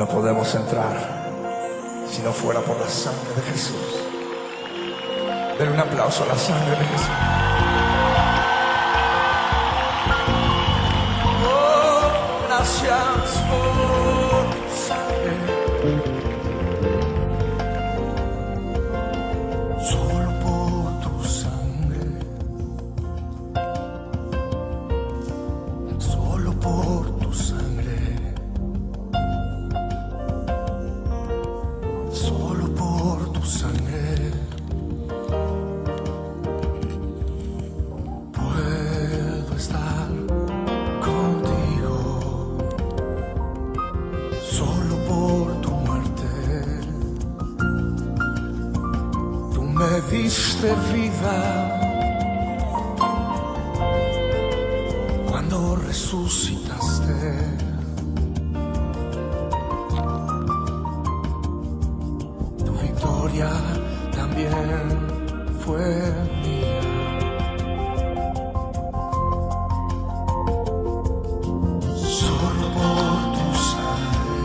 no podemos entrar si no fuera por la sangre de Jesús. Denle un aplauso a la sangre de Jesús. Oh, gracias por tu sangre. Solo por tu sangre. Solo por tu sangre. Solo por tu sangre. Puedo estar contigo. Solo por tu muerte. Tú me diste vida cuando resucitaste. Tu victoria también fue mía. Solo por tu sangre.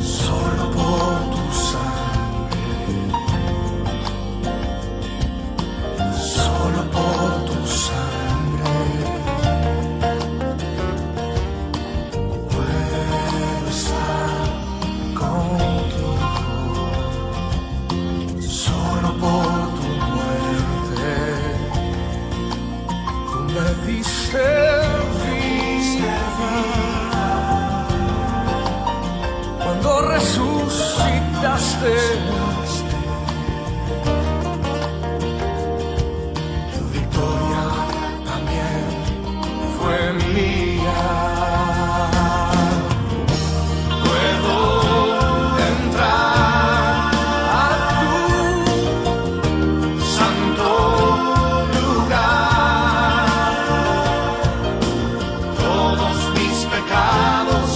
Solo por tu sangre. Solo por tu sangre. Puedo estar contigo. Solo por tu muerte. Tú me diste vida cuando resucitaste. Tu victoria también fue mía. Puedo entrar a tu santo lugar. Todos mis pecados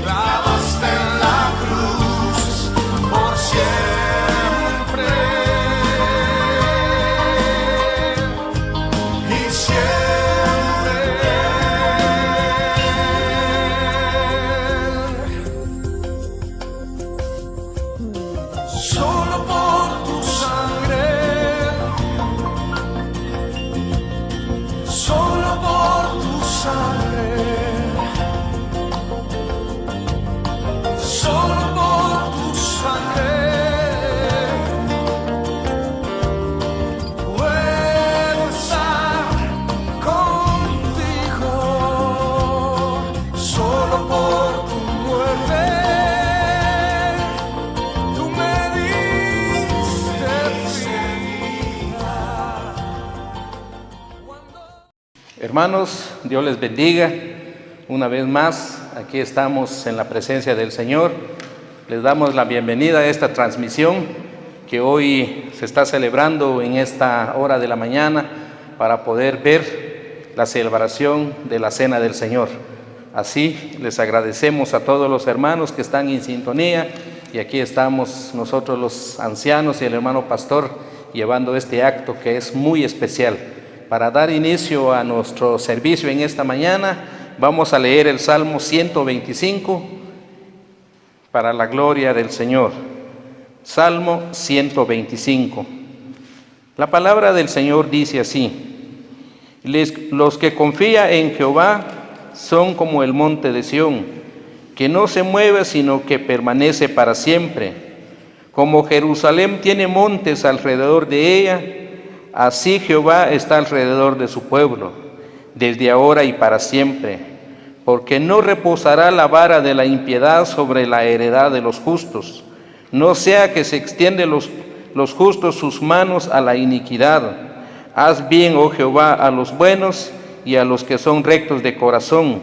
clavaste en la cruz por siempre. Y siempre. Solo por tu sangre. Solo por tu sangre. Solo por tu sangre. Puedo estar contigo. Solo por tu muerte. Tú me diste vida. Hermanos, Dios les bendiga. Una vez más, aquí estamos en la presencia del Señor. Les damos la bienvenida a esta transmisión que hoy se está celebrando en esta hora de la mañana para poder ver la celebración de la Cena del Señor. Así les agradecemos a todos los hermanos que están en sintonía, y aquí estamos nosotros los ancianos y el hermano pastor llevando este acto que es muy especial. Para dar inicio a nuestro servicio en esta mañana, vamos a leer el Salmo 125 para la gloria del Señor. Salmo 125. La palabra del Señor dice así: los que confían en Jehová son como el monte de Sión, que no se mueve sino que permanece para siempre. Como Jerusalén tiene montes alrededor de ella, así Jehová está alrededor de su pueblo, desde ahora y para siempre. Porque no reposará la vara de la impiedad sobre la heredad de los justos, no sea que se extienden los justos sus manos a la iniquidad. Haz bien, oh Jehová, a los buenos y a los que son rectos de corazón,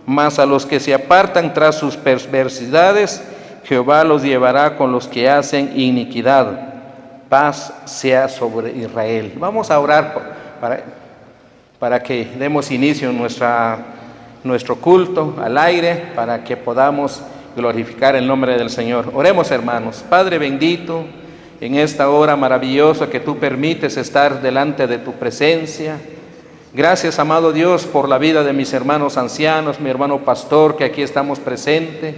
mas a los que se apartan tras sus perversidades, Jehová los llevará con los que hacen iniquidad. Paz sea sobre Israel. Vamos a orar para que demos inicio a nuestro culto al aire, para que podamos glorificar el nombre del Señor. Oremos, hermanos. Padre bendito, en esta hora maravillosa que tú permites estar delante de tu presencia, Gracias, amado Dios, por la vida de mis hermanos ancianos, mi hermano pastor, que aquí estamos presentes.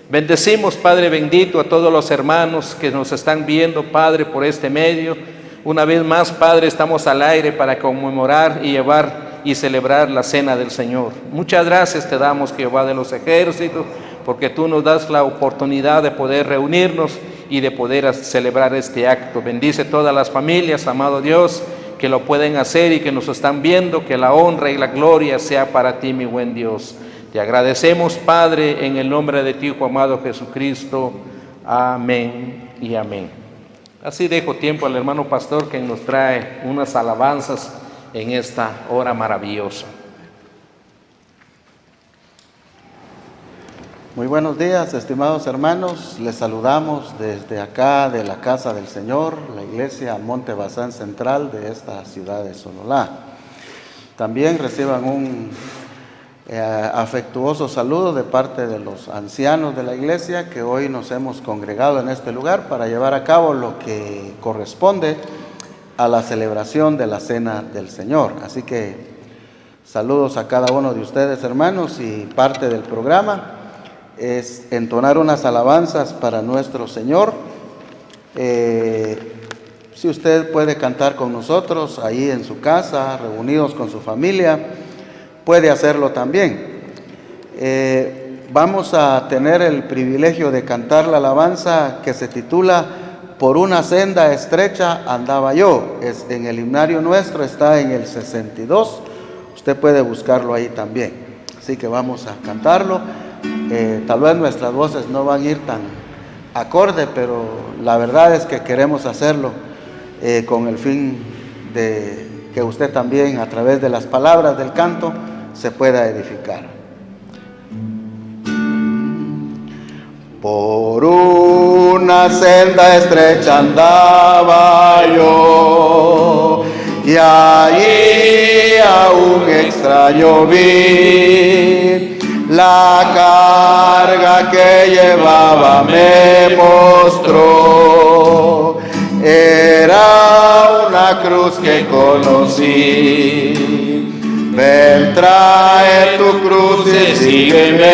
Bendecimos, Padre bendito, a todos los hermanos que nos están viendo, Padre, por este medio. Una vez más, Padre, estamos al aire para conmemorar y llevar y celebrar la cena del Señor. Muchas gracias te damos, Jehová de los ejércitos, porque tú nos das la oportunidad de poder reunirnos y de poder celebrar este acto. Bendice todas las familias, amado Dios, que lo pueden hacer y que nos están viendo, que la honra y la gloria sea para ti, mi buen Dios. Te agradecemos, Padre, en el nombre de ti, Hijo amado Jesucristo. Amén y amén. Así dejo tiempo al hermano pastor que nos trae unas alabanzas en esta hora maravillosa. Muy buenos días, estimados hermanos. Les saludamos desde acá de la Casa del Señor, la iglesia Monte Bazán Central de esta ciudad de Sololá. También reciban un afectuoso saludo de parte de los ancianos de la iglesia que hoy nos hemos congregado en este lugar para llevar a cabo lo que corresponde a la celebración de la Cena del Señor. Así que saludos a cada uno de ustedes, hermanos, y parte del programa es entonar unas alabanzas para nuestro Señor. Si usted puede cantar con nosotros ahí en su casa, reunidos con su familia, puede hacerlo también. Vamos a tener el privilegio de cantar la alabanza que se titula Por una senda estrecha andaba yo. En el himnario nuestro, está en el 62. Usted puede buscarlo ahí también. Así que vamos a cantarlo. Tal vez nuestras voces no van a ir tan acorde, pero la verdad es que queremos hacerlo con el fin de que usted también, a través de las palabras del canto, se pueda edificar. Por una senda estrecha andaba yo, y allí a un extraño vi. La carga que llevaba me mostró, era una cruz que conocí. Ven, trae tu cruz y sígueme.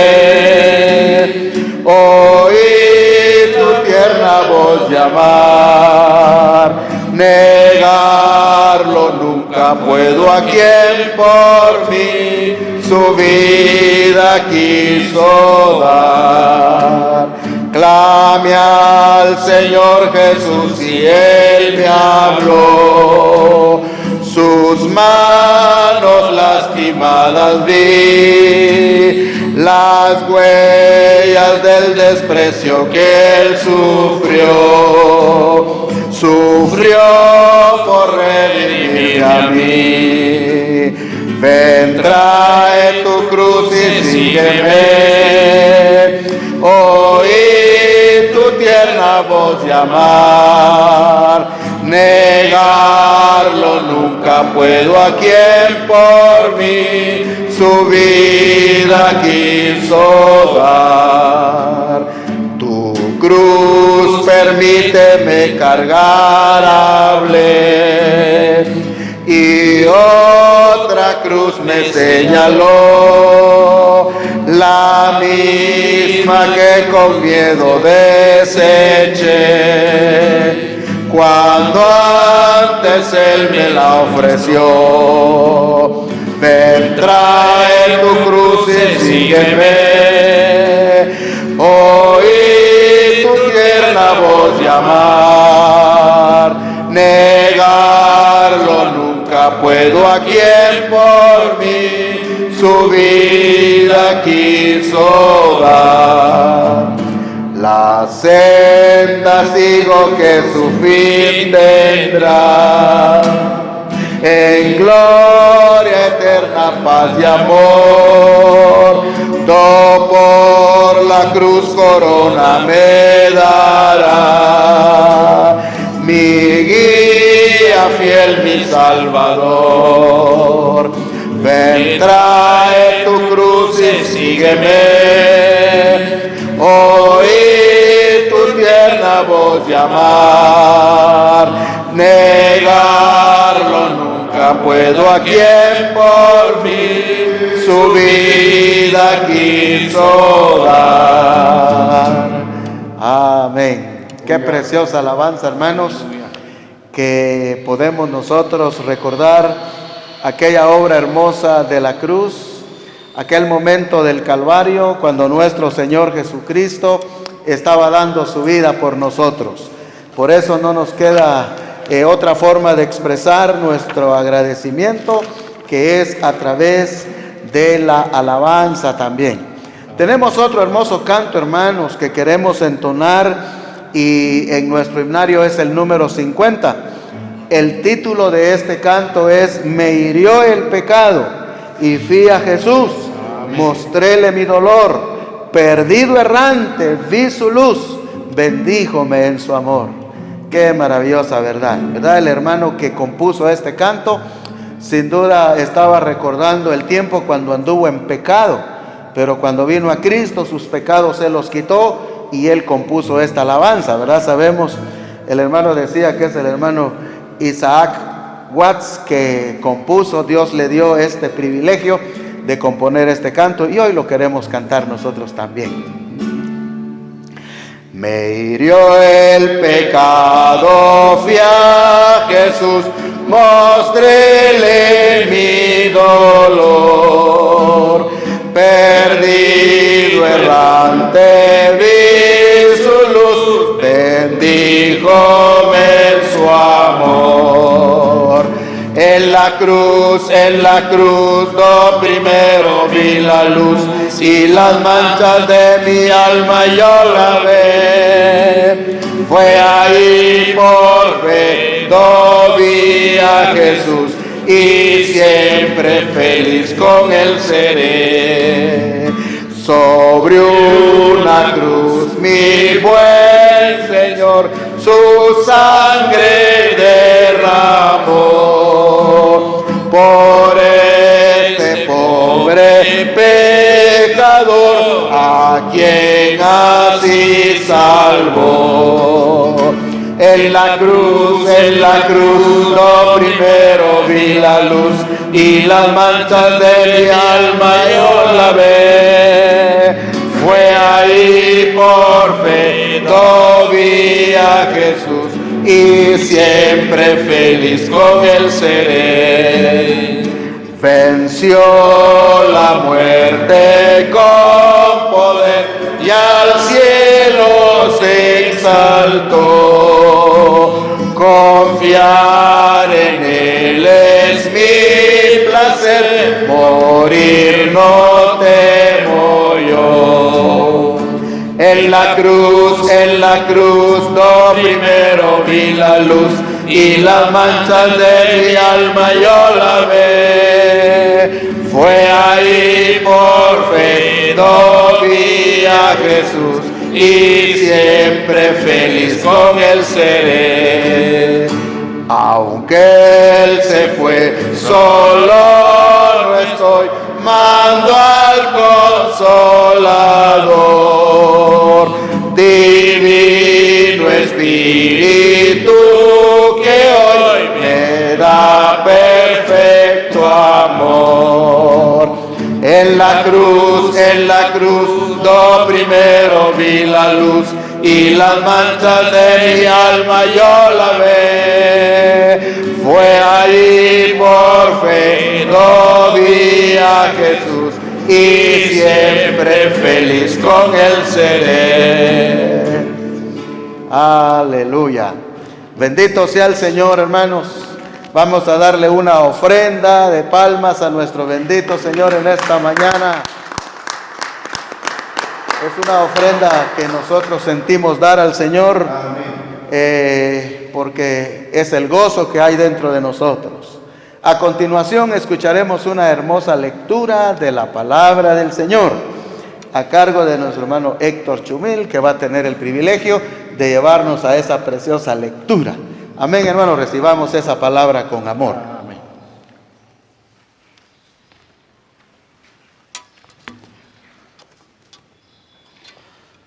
Oí tu tierna voz llamar. Negarlo nunca puedo a quien por mí su vida quiso dar. Clame al Señor Jesús y Él me habló. Sus manos lastimadas vi, las huellas del desprecio que Él sufrió. Sufrió por redimirme a mí. Ven, trae tu cruz y sígueme. Oí tu tierna voz llamar. Negarlo nunca puedo a quien por mí su vida quiso dar. Tu cruz permíteme cargar, hablé, y otra cruz me señaló, la misma que con miedo deseché, cuando antes Él me la ofreció. Ven, trae tu cruz y sígueme. Oí tu tierna voz llamar. Negarlo nunca puedo a quien por mí su vida quiso dar. La senda sigo que su fin tendrá, en gloria eterna, paz y amor. Do por la cruz corona me dará, mi guía fiel, mi salvador. Ven, trae tu cruz y sígueme. Oí tu tierna voz llamar. Negarlo nunca puedo puedo a quien por mí su vida quiso dar. Amén. Qué preciosa alabanza, hermanos, que podemos nosotros recordar aquella obra hermosa de la cruz, aquel momento del Calvario, cuando nuestro Señor Jesucristo estaba dando su vida por nosotros. Por eso no nos queda otra forma de expresar nuestro agradecimiento, que es a través de la alabanza también. Tenemos otro hermoso canto, hermanos, que queremos entonar, y en nuestro himnario es el número 50. El título de este canto es Me hirió el pecado y fui a Jesús, mostréle mi dolor, perdido errante vi su luz, bendíjome en su amor. Qué maravillosa verdad, ¿verdad? El hermano que compuso este canto sin duda estaba recordando el tiempo cuando anduvo en pecado, pero cuando vino a Cristo sus pecados se los quitó y él compuso esta alabanza, ¿verdad? Sabemos, el hermano decía que es el hermano Isaac Watts que compuso, Dios le dio este privilegio de componer este canto y hoy lo queremos cantar nosotros también. Me hirió el pecado, fui a Jesús, mostréle mi dolor, perdido errante vi su luz, bendíjome en su amor. En la cruz, lo primero vi la luz y las manchas de mi alma yo la ve. Fue ahí por fe, vi a Jesús y siempre feliz con él seré. Sobre una cruz mi buen Señor su sangre derramó por este pobre pecador a quien así salvó. En la cruz, lo primero vi la luz y las manchas de mi alma yo la ve. Fue ahí por fe, vi a Jesús y siempre feliz con él seré. Venció la muerte con poder y al cielo se exaltó. Confiar en él es mi placer, morir no temo yo. En la cruz, lo primero vi la luz y las manchas de mi alma yo la ve. Fue ahí por fe, vi a Jesús y siempre feliz con él seré. Aunque él se fue, solo no estoy, mando al Consolador, divino Espíritu que hoy me da perfecto amor. En la cruz, lo primero vi la luz y las manchas de mi alma yo la ve. Fue ahí por fe, vi a Jesús y siempre feliz con él seré. Aleluya. Bendito sea el Señor, hermanos. Vamos a darle una ofrenda de palmas a nuestro bendito Señor en esta mañana. Es una ofrenda que nosotros sentimos dar al Señor, porque es el gozo que hay dentro de nosotros. A continuación escucharemos una hermosa lectura de la palabra del Señor, a cargo de nuestro hermano Héctor Chumil, que va a tener el privilegio de llevarnos a esa preciosa lectura. Amén, hermanos, recibamos esa palabra con amor. Amén.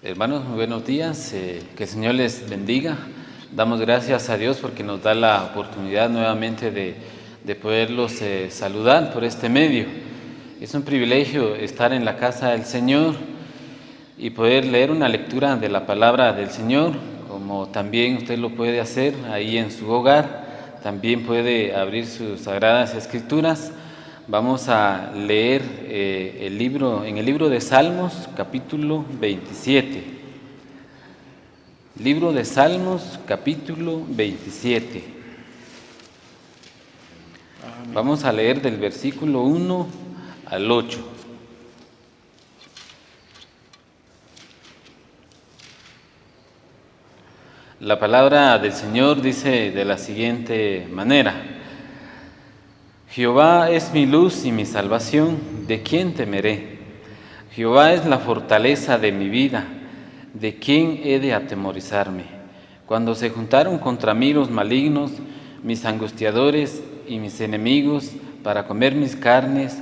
Hermanos, muy buenos días, que el Señor les bendiga. Damos gracias a Dios porque nos da la oportunidad nuevamente de de poderlos saludar por este medio. Es un privilegio estar en la casa del Señor y poder leer una lectura de la palabra del Señor, como también usted lo puede hacer ahí en su hogar. También puede abrir sus Sagradas Escrituras. Vamos a leer en el libro de Salmos, capítulo 27. Libro de Salmos, capítulo 27. Vamos a leer del versículo 1 al 8. La palabra del Señor dice de la siguiente manera: Jehová es mi luz y mi salvación, ¿de quién temeré? Jehová es la fortaleza de mi vida, ¿de quién he de atemorizarme? Cuando se juntaron contra mí los malignos, mis angustiadores y mis enemigos, para comer mis carnes,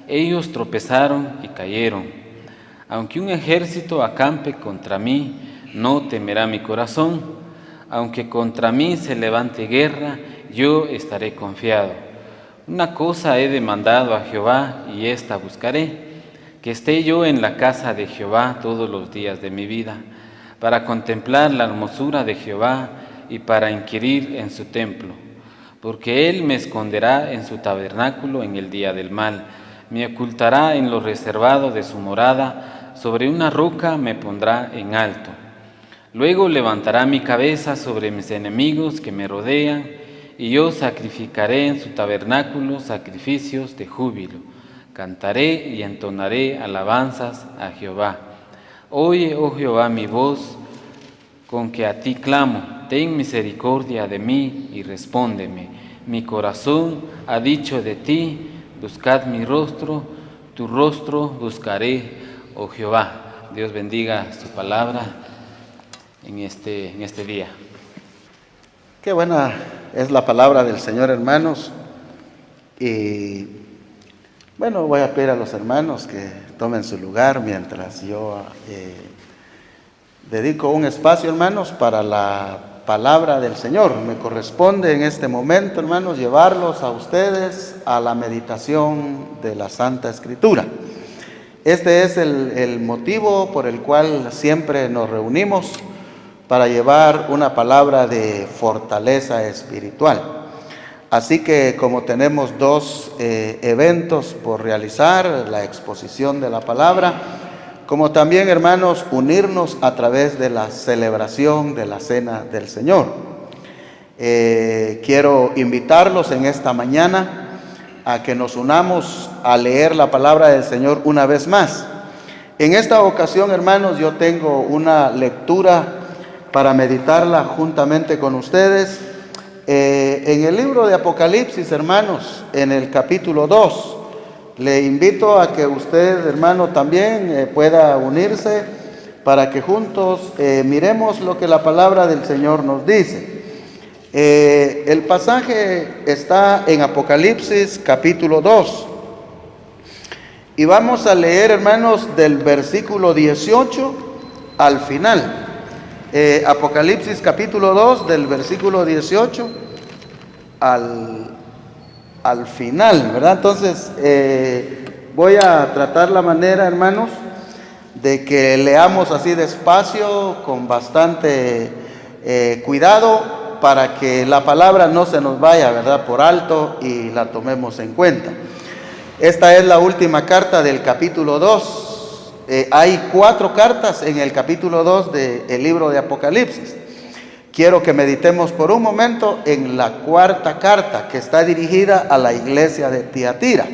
ellos tropezaron y cayeron. Aunque un ejército acampe contra mí, no temerá mi corazón. Aunque contra mí se levante guerra, yo estaré confiado. Una cosa he demandado a Jehová, y esta buscaré, que esté yo en la casa de Jehová todos los días de mi vida, para contemplar la hermosura de Jehová y para inquirir en su templo. Porque Él me esconderá en su tabernáculo en el día del mal, me ocultará en lo reservado de su morada, sobre una roca me pondrá en alto. Luego levantará mi cabeza sobre mis enemigos que me rodean, y yo sacrificaré en su tabernáculo sacrificios de júbilo. Cantaré y entonaré alabanzas a Jehová. Oye, oh Jehová, mi voz, con que a ti clamo. Ten misericordia de mí y respóndeme. Mi corazón ha dicho de ti, buscad mi rostro, tu rostro buscaré, oh Jehová. Dios bendiga su palabra en este día. Qué buena es la palabra del Señor, hermanos. Y bueno, voy a pedir a los hermanos que tomen su lugar mientras yo dedico un espacio, hermanos, para la palabra del Señor. Me corresponde en este momento, hermanos, llevarlos a ustedes a la meditación de la Santa Escritura. Este es el motivo por el cual siempre nos reunimos, para llevar una palabra de fortaleza espiritual. Así que como tenemos dos eventos por realizar, la exposición de la palabra, como también, hermanos, unirnos a través de la celebración de la Cena del Señor. Quiero invitarlos en esta mañana a que nos unamos a leer la palabra del Señor una vez más. En esta ocasión, hermanos, yo tengo una lectura para meditarla juntamente con ustedes. En el libro de Apocalipsis, hermanos, en el capítulo 2, le invito a que usted, hermano, también pueda unirse para que juntos miremos lo que la palabra del Señor nos dice. El pasaje está en Apocalipsis capítulo 2 y vamos a leer, hermanos, del versículo 18 al final. Apocalipsis capítulo 2 del versículo 18 al final, ¿verdad? Entonces voy a tratar la manera, hermanos, de que leamos así despacio, con bastante cuidado, para que la palabra no se nos vaya, ¿verdad?, por alto y la tomemos en cuenta. Esta es la última carta del capítulo 2. Hay 4 cartas en el capítulo 2 del libro de Apocalipsis. Quiero que meditemos por un momento en la 4ª carta, que está dirigida a la iglesia de Tiatira.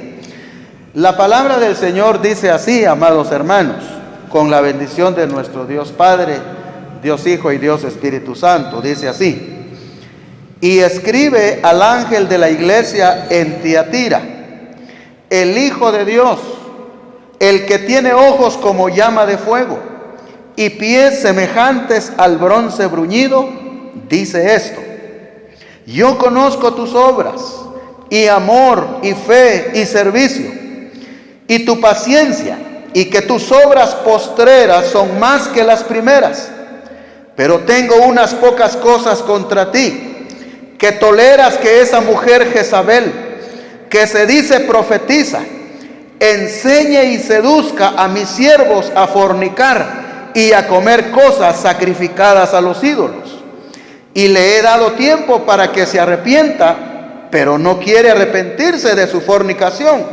La palabra del Señor dice así, amados hermanos, con la bendición de nuestro Dios Padre, Dios Hijo y Dios Espíritu Santo. Dice así: y escribe al ángel de la iglesia en Tiatira, el Hijo de Dios, el que tiene ojos como llama de fuego y pies semejantes al bronce bruñido, dice esto: yo conozco tus obras, y amor, y fe, y servicio, y tu paciencia, y que tus obras postreras son más que las primeras. Pero tengo unas pocas cosas contra ti, que toleras que esa mujer Jezabel, que se dice profetiza, enseñe y seduzca a mis siervos a fornicar y a comer cosas sacrificadas a los ídolos. Y le he dado tiempo para que se arrepienta, pero no quiere arrepentirse de su fornicación.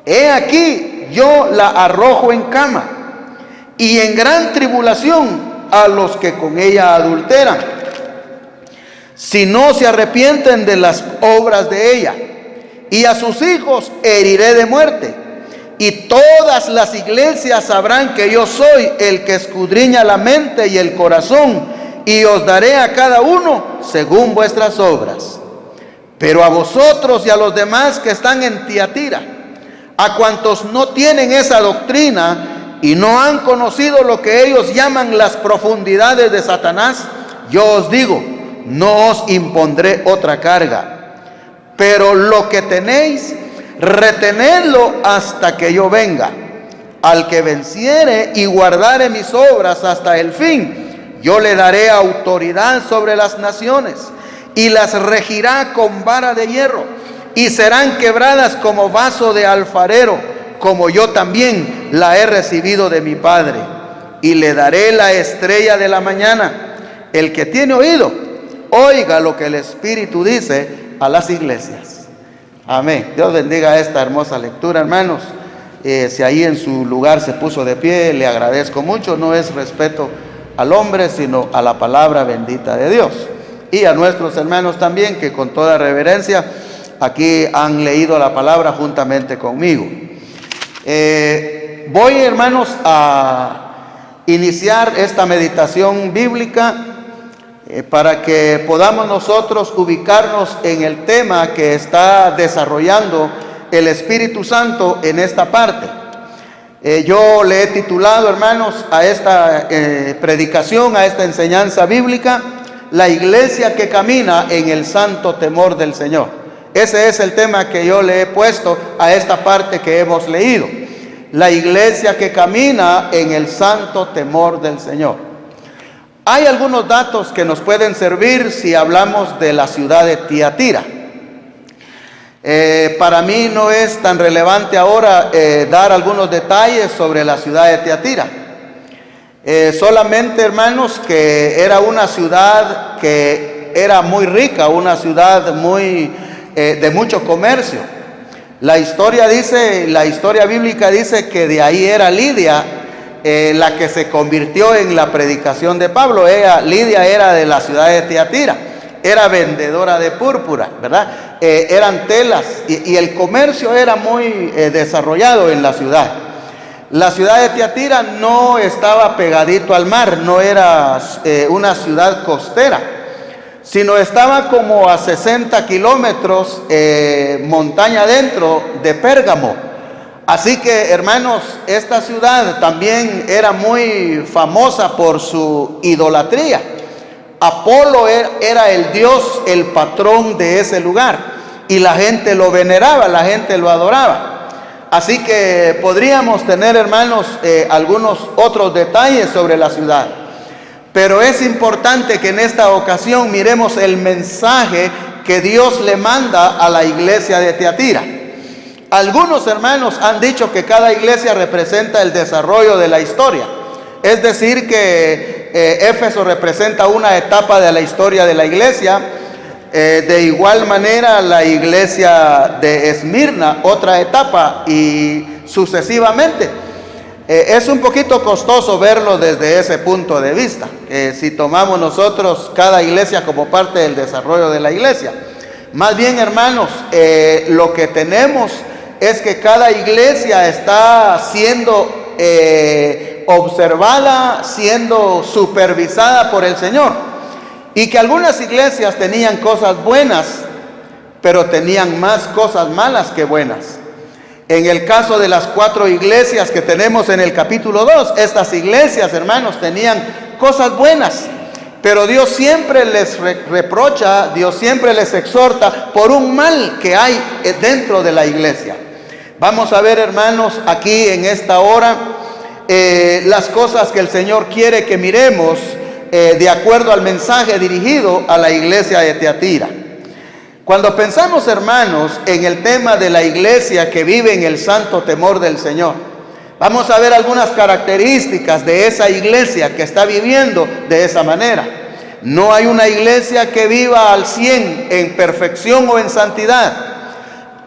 He aquí, yo la arrojo en cama y en gran tribulación a los que con ella adulteran, si no se arrepienten de las obras de ella. Y a sus hijos heriré de muerte. Y todas las iglesias sabrán que yo soy el que escudriña la mente y el corazón, y os daré a cada uno según vuestras obras. Pero a vosotros y a los demás que están en Tiatira, a cuantos no tienen esa doctrina y no han conocido lo que ellos llaman las profundidades de Satanás, yo os digo, no os impondré otra carga. Pero lo que tenéis, retenedlo hasta que yo venga. Al que venciere y guardare mis obras hasta el fin, yo le daré autoridad sobre las naciones y las regirá con vara de hierro, y serán quebradas como vaso de alfarero, como yo también la he recibido de mi Padre. Y le daré la estrella de la mañana. El que tiene oído, oiga lo que el Espíritu dice a las iglesias. Amén. Dios bendiga esta hermosa lectura, hermanos. Si ahí en su lugar se puso de pie, le agradezco mucho. No es respeto al hombre, sino a la palabra bendita de Dios. Y a nuestros hermanos también, que con toda reverencia aquí han leído la palabra juntamente conmigo. Voy, hermanos, a iniciar esta meditación bíblica para que podamos nosotros ubicarnos en el tema que está desarrollando el Espíritu Santo en esta parte. Yo le he titulado, hermanos, a esta predicación, a esta enseñanza bíblica, la iglesia que camina en el santo temor del Señor. Ese es el tema que yo le he puesto a esta parte que hemos leído. La iglesia que camina en el santo temor del Señor. Hay algunos datos que nos pueden servir si hablamos de la ciudad de Tiatira. Para mí no es tan relevante ahora dar algunos detalles sobre la ciudad de Tiatira. Solamente, hermanos, que era una ciudad que era muy rica, una ciudad muy de mucho comercio. La historia bíblica dice que de ahí era Lidia, la que se convirtió en la predicación de Pablo. Lidia era de la ciudad de Tiatira, era vendedora de púrpura, ¿verdad? Eran telas y el comercio era muy desarrollado en la ciudad. La ciudad de Tiatira no estaba pegadito al mar, no era una ciudad costera, sino estaba como a 60 kilómetros montaña adentro de Pérgamo. Así que, hermanos, esta ciudad también era muy famosa por su idolatría. Apolo era el dios, el patrón de ese lugar, y la gente lo veneraba, la gente lo adoraba. Así que podríamos tener, hermanos, algunos otros detalles sobre la ciudad. Pero es importante que en esta ocasión miremos el mensaje que Dios le manda a la iglesia de Tiatira. Algunos hermanos han dicho que cada iglesia representa el desarrollo de la historia. Es decir, que Éfeso representa una etapa de la historia de la iglesia. De igual manera, la iglesia de Esmirna, otra etapa, y sucesivamente. Es un poquito costoso verlo desde ese punto de vista, si tomamos nosotros cada iglesia como parte del desarrollo de la iglesia. Más bien, hermanos, lo que tenemos es que cada iglesia está siendo observada, siendo supervisada por el Señor, y que algunas iglesias tenían cosas buenas, pero tenían más cosas malas que buenas. En el caso de las 4 iglesias que tenemos en el capítulo 2, estas iglesias, hermanos, tenían cosas buenas, pero Dios siempre les reprocha, Dios siempre les exhorta por un mal que hay dentro de la iglesia. Vamos a ver, hermanos, aquí en esta hora las cosas que el Señor quiere que miremos de acuerdo al mensaje dirigido a la iglesia de Tiatira. Cuando pensamos, hermanos, en el tema de la iglesia que vive en el santo temor del Señor, vamos a ver algunas características de esa iglesia que está viviendo de esa manera. No hay una iglesia que viva al 100 en perfección o en santidad,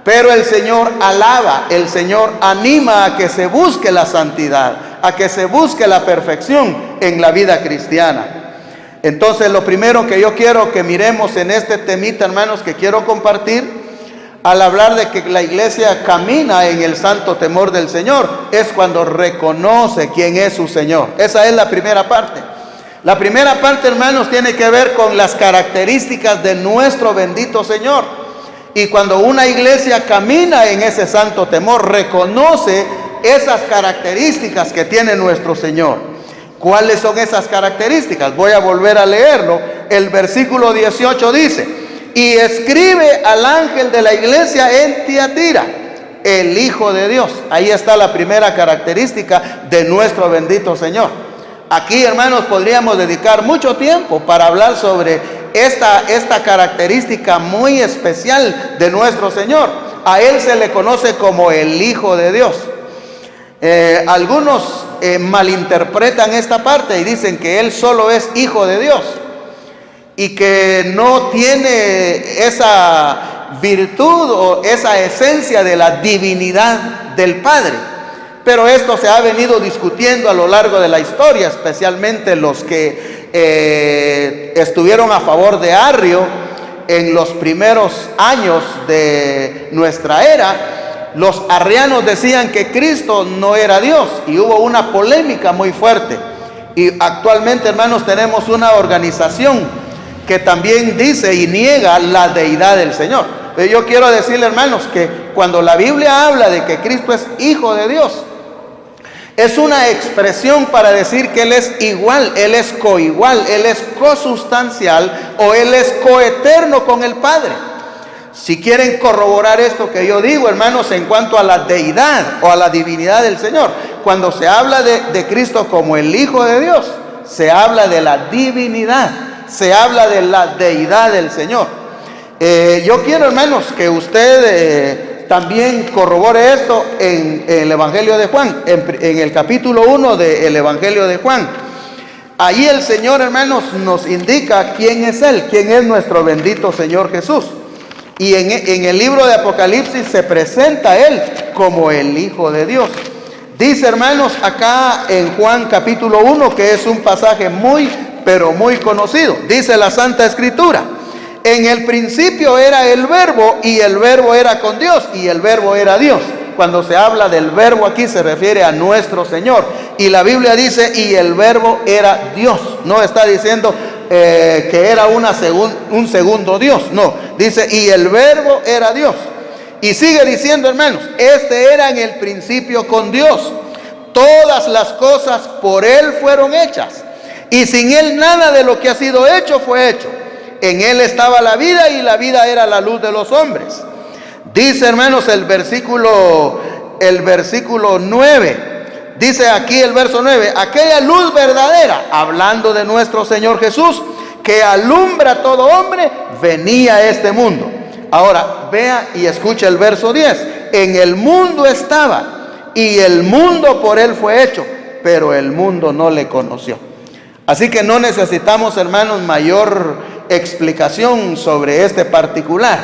pero el Señor alaba, el Señor anima a que se busque la santidad, a que se busque la perfección en la vida cristiana. Entonces, lo primero que yo quiero que miremos en este temita, hermanos, que quiero compartir, al hablar de que la iglesia camina en el santo temor del Señor, es cuando reconoce quién es su Señor. Esa es la primera parte. La primera parte, hermanos, tiene que ver con las características de nuestro bendito Señor. Y cuando una iglesia camina en ese santo temor, reconoce esas características que tiene nuestro Señor. ¿Cuáles son esas características? Voy a volver a leerlo. El versículo 18 dice: y escribe al ángel de la iglesia en Tiatira, el Hijo de Dios. Ahí está la primera característica de nuestro bendito Señor. Aquí, hermanos, podríamos dedicar mucho tiempo para hablar sobre esta característica muy especial de nuestro Señor. A Él se le conoce como el Hijo de Dios. Algunos malinterpretan esta parte y dicen que Él solo es Hijo de Dios y que no tiene esa virtud o esa esencia de la divinidad del Padre. Pero esto se ha venido discutiendo a lo largo de la historia, especialmente los que estuvieron a favor de Arrio en los primeros años de nuestra era. Los arrianos decían que Cristo no era Dios y hubo una polémica muy fuerte. Y actualmente, hermanos, tenemos una organización que también dice y niega la deidad del Señor. Pero yo quiero decirle, hermanos, que cuando la Biblia habla de que Cristo es Hijo de Dios, es una expresión para decir que Él es igual, Él es coigual, Él es cosustancial o Él es coeterno con el Padre. Si quieren corroborar esto que yo digo, hermanos, en cuanto a la deidad o a la divinidad del Señor, cuando se habla de Cristo como el Hijo de Dios, se habla de la divinidad, se habla de la deidad del Señor. Yo quiero, hermanos, que usted también corrobore esto en el Evangelio de Juan, en el capítulo 1 del Evangelio de Juan. Ahí el Señor, hermanos, nos indica quién es Él, quién es nuestro bendito Señor Jesús. Y en el libro de Apocalipsis se presenta Él como el Hijo de Dios. Dice, hermanos, acá en Juan capítulo 1, que es un pasaje muy, pero muy conocido. Dice la Santa Escritura: en el principio era el Verbo, y el Verbo era con Dios, y el Verbo era Dios. Cuando se habla del Verbo aquí se refiere a nuestro Señor. Y la Biblia dice, y el Verbo era Dios. No está diciendo que era un segundo Dios. No, dice, y el Verbo era Dios. Y sigue diciendo, hermanos, este era en el principio con Dios. Todas las cosas por Él fueron hechas, y sin Él nada de lo que ha sido hecho fue hecho. En Él estaba la vida, y la vida era la luz de los hombres. Dice, hermanos, el versículo 9. Dice aquí el verso 9: aquella luz verdadera, hablando de nuestro Señor Jesús, que alumbra a todo hombre, venía a este mundo. Ahora, vea y escucha el verso 10. En el mundo estaba, y el mundo por Él fue hecho, pero el mundo no le conoció. Así que no necesitamos, hermanos, mayor explicación sobre este particular.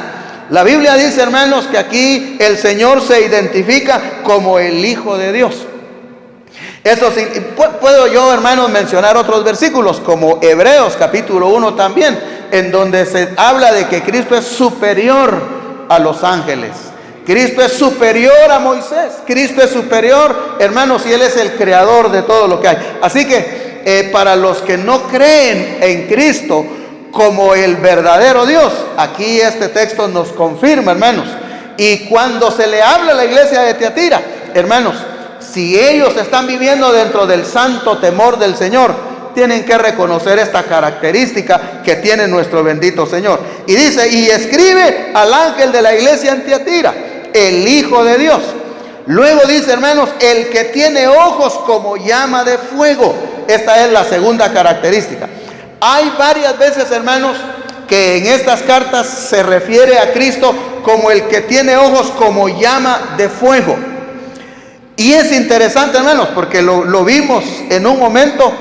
La Biblia dice, hermanos, que aquí el Señor se identifica como el Hijo de Dios. Eso sí, puedo yo, hermanos, mencionar otros versículos, como Hebreos capítulo 1 también, en donde se habla de que Cristo es superior a los ángeles. Cristo es superior a Moisés. Cristo es superior, hermanos, y Él es el creador de todo lo que hay. Así que para los que no creen en Cristo como el verdadero Dios, aquí este texto nos confirma, hermanos. Y cuando se le habla a la iglesia de Tiatira, hermanos, si ellos están viviendo dentro del santo temor del Señor, tienen que reconocer esta característica que tiene nuestro bendito Señor. Y dice, y escribe al ángel de la iglesia en Tiatira, el Hijo de Dios. Luego dice, hermanos, el que tiene ojos como llama de fuego. Esta es la segunda característica. Hay varias veces, hermanos, que en estas cartas se refiere a Cristo como el que tiene ojos como llama de fuego. Y es interesante, hermanos, porque lo vimos en un momento,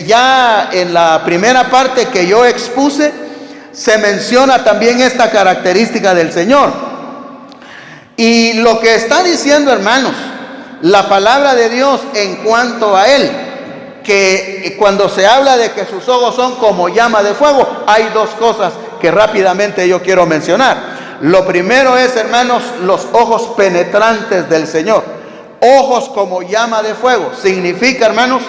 ya en la primera parte que yo expuse, se menciona también esta característica del Señor. Y lo que está diciendo, hermanos, la palabra de Dios en cuanto a Él, que cuando se habla de que sus ojos son como llama de fuego, hay dos cosas que rápidamente yo quiero mencionar. Lo primero es, hermanos, los ojos penetrantes del Señor. Ojos como llama de fuego. Significa, hermanos,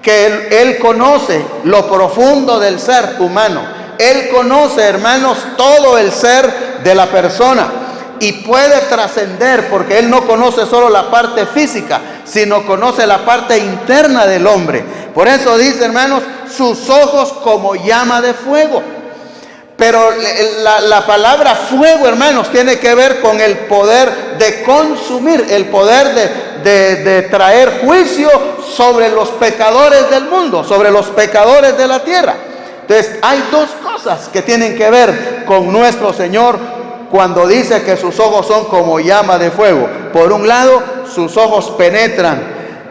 que Él conoce lo profundo del ser humano. Él conoce, hermanos, todo el ser de la persona. Y puede trascender, porque Él no conoce solo la parte física, sino conoce la parte interna del hombre. Por eso dice, hermanos, sus ojos como llama de fuego. Pero la palabra fuego, hermanos, tiene que ver con el poder de consumir, el poder de traer juicio sobre los pecadores del mundo, sobre los pecadores de la tierra. Entonces, hay dos cosas que tienen que ver con nuestro Señor cuando dice que sus ojos son como llama de fuego. Por un lado, sus ojos penetran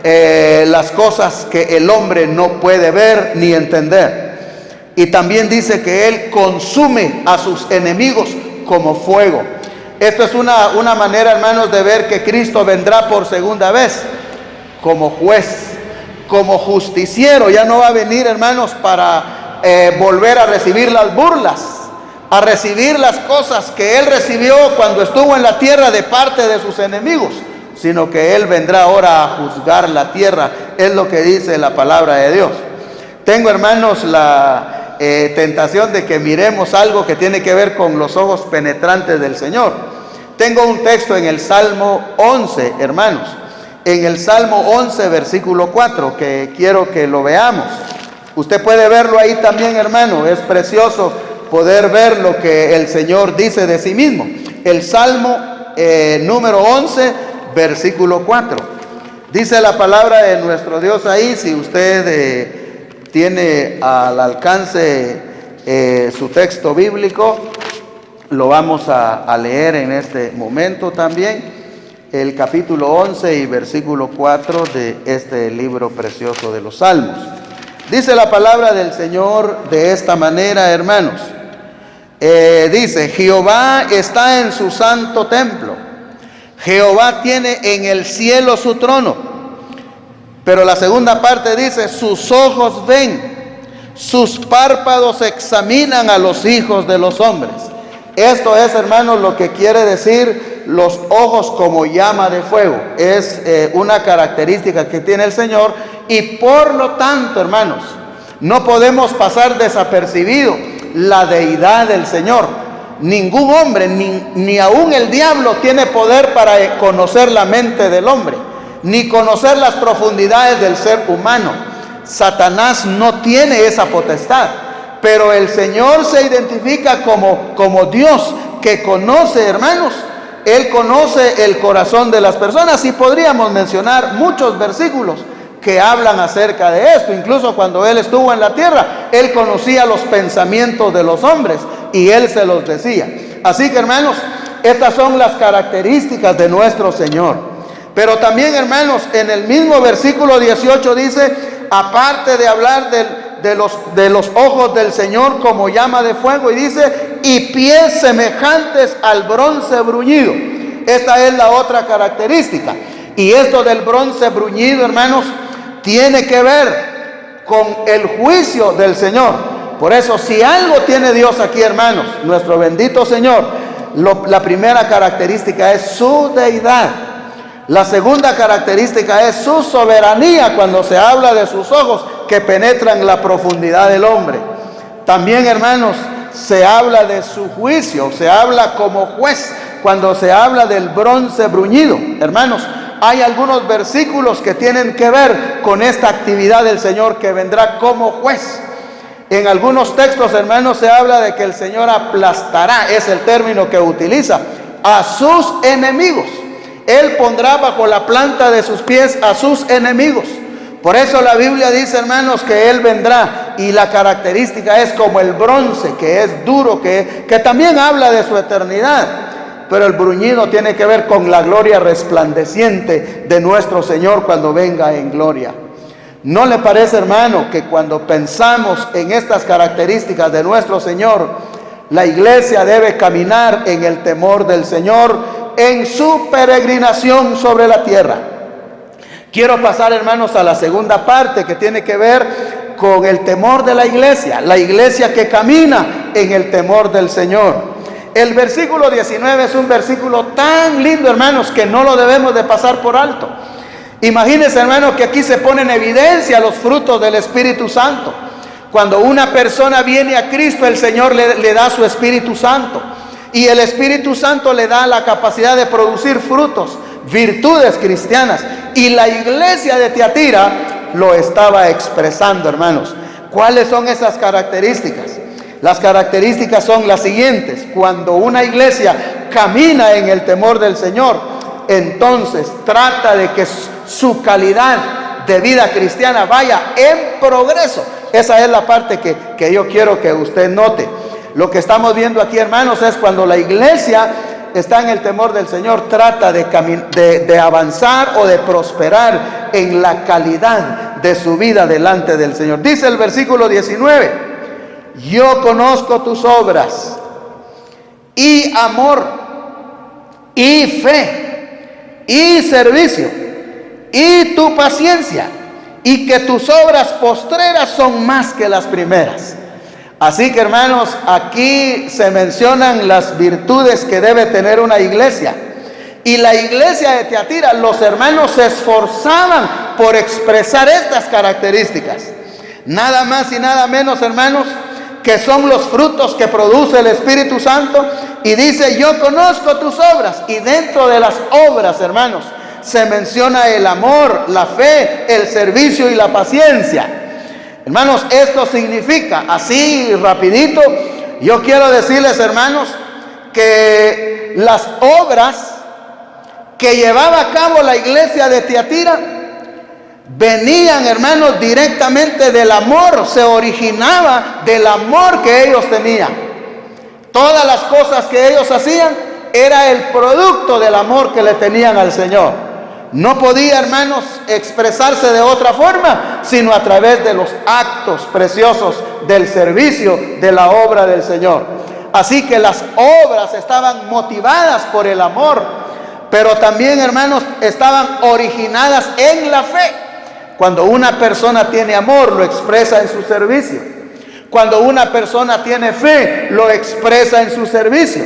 las cosas que el hombre no puede ver ni entender. Y también dice que Él consume a sus enemigos como fuego. Esto es una manera, hermanos, de ver que Cristo vendrá por segunda vez como juez, como justiciero. Ya no va a venir, hermanos, para volver a recibir las burlas, a recibir las cosas que Él recibió cuando estuvo en la tierra de parte de sus enemigos, sino que Él vendrá ahora a juzgar la tierra. Es lo que dice la palabra de Dios. Tengo, hermanos, la tentación de que miremos algo que tiene que ver con los ojos penetrantes del Señor. Tengo un texto en el Salmo 11, hermanos, en el Salmo 11, versículo 4, que quiero que lo veamos. Usted puede verlo ahí también, hermano. Es precioso poder ver lo que el Señor dice de sí mismo. El Salmo número 11, versículo 4. Dice la palabra de nuestro Dios ahí. Si usted tiene al alcance su texto bíblico, lo vamos a leer en este momento también. El capítulo 11 y versículo 4 de este libro precioso de los Salmos. Dice la palabra del Señor de esta manera, hermanos. Dice: Jehová está en su santo templo. Jehová tiene en el cielo su trono. Pero la segunda parte dice: sus ojos ven, sus párpados examinan a los hijos de los hombres. Esto es, hermanos, lo que quiere decir los ojos como llama de fuego. Es una característica que tiene el Señor, y por lo tanto, hermanos, no podemos pasar desapercibido la deidad del Señor. Ningún hombre, ni aún el diablo, tiene poder para conocer la mente del hombre, ni conocer las profundidades del ser humano. Satanás no tiene esa potestad, pero el Señor se identifica como Dios que conoce, hermanos. Él conoce el corazón de las personas, y podríamos mencionar muchos versículos que hablan acerca de esto. Incluso cuando Él estuvo en la tierra, Él conocía los pensamientos de los hombres y Él se los decía. Así que, hermanos, estas son las características de nuestro Señor. Pero también, hermanos, en el mismo versículo 18 dice, aparte de hablar de los ojos del Señor como llama de fuego, y dice, y pies semejantes al bronce bruñido. Esta es la otra característica. Y esto del bronce bruñido, hermanos, tiene que ver con el juicio del Señor. Por eso, si algo tiene Dios aquí, hermanos, nuestro bendito Señor, la primera característica es su deidad. La segunda característica es su soberanía, cuando se habla de sus ojos que penetran la profundidad del hombre. También, hermanos, se habla de su juicio, se habla como juez cuando se habla del bronce bruñido. Hermanos, hay algunos versículos que tienen que ver con esta actividad del Señor que vendrá como juez. En algunos textos, hermanos, se habla de que el Señor aplastará, es el término que utiliza, a sus enemigos. Él pondrá bajo la planta de sus pies a sus enemigos. Por eso la Biblia dice, hermanos, que Él vendrá y la característica es como el bronce, que es duro, que también habla de su eternidad. Pero el bruñido tiene que ver con la gloria resplandeciente de nuestro Señor cuando venga en gloria. ¿No le parece, hermano, que cuando pensamos en estas características de nuestro Señor, la iglesia debe caminar en el temor del Señor en su peregrinación sobre la tierra? Quiero pasar, hermanos, a la segunda parte, que tiene que ver con el temor de la iglesia que camina en el temor del Señor. El versículo 19 es un versículo tan lindo, hermanos, que no lo debemos de pasar por alto. Imagínense, hermanos, que aquí se ponen en evidencia los frutos del Espíritu Santo. Cuando una persona viene a Cristo, el Señor le da su Espíritu Santo. Y el Espíritu Santo le da la capacidad de producir frutos, virtudes cristianas. Y la iglesia de Tiatira lo estaba expresando, hermanos. ¿Cuáles son esas características? Las características son las siguientes. Cuando una iglesia camina en el temor del Señor, entonces trata de que su calidad de vida cristiana vaya en progreso. Esa es la parte que yo quiero que usted note. Lo que estamos viendo aquí, hermanos, es cuando la iglesia está en el temor del Señor, trata de avanzar o de prosperar en la calidad de su vida delante del Señor. Dice el versículo 19: yo conozco tus obras y amor y fe y servicio y tu paciencia, y que tus obras postreras son más que las primeras. Así que, hermanos, aquí se mencionan las virtudes que debe tener una iglesia. Y la iglesia de Tiatira, los hermanos se esforzaban por expresar estas características. Nada más y nada menos, hermanos, que son los frutos que produce el Espíritu Santo. Y dice: yo conozco tus obras. Y dentro de las obras, hermanos, se menciona el amor, la fe, el servicio y la paciencia. Hermanos, esto significa, así rapidito, yo quiero decirles, hermanos, que las obras que llevaba a cabo la iglesia de Tiatira venían, hermanos, directamente del amor, se originaba del amor que ellos tenían. Todas las cosas que ellos hacían era el producto del amor que le tenían al Señor. No podía, hermanos, expresarse de otra forma, sino a través de los actos preciosos del servicio de la obra del Señor. Así que las obras estaban motivadas por el amor, pero también, hermanos, estaban originadas en la fe. Cuando una persona tiene amor, lo expresa en su servicio. Cuando una persona tiene fe, lo expresa en su servicio.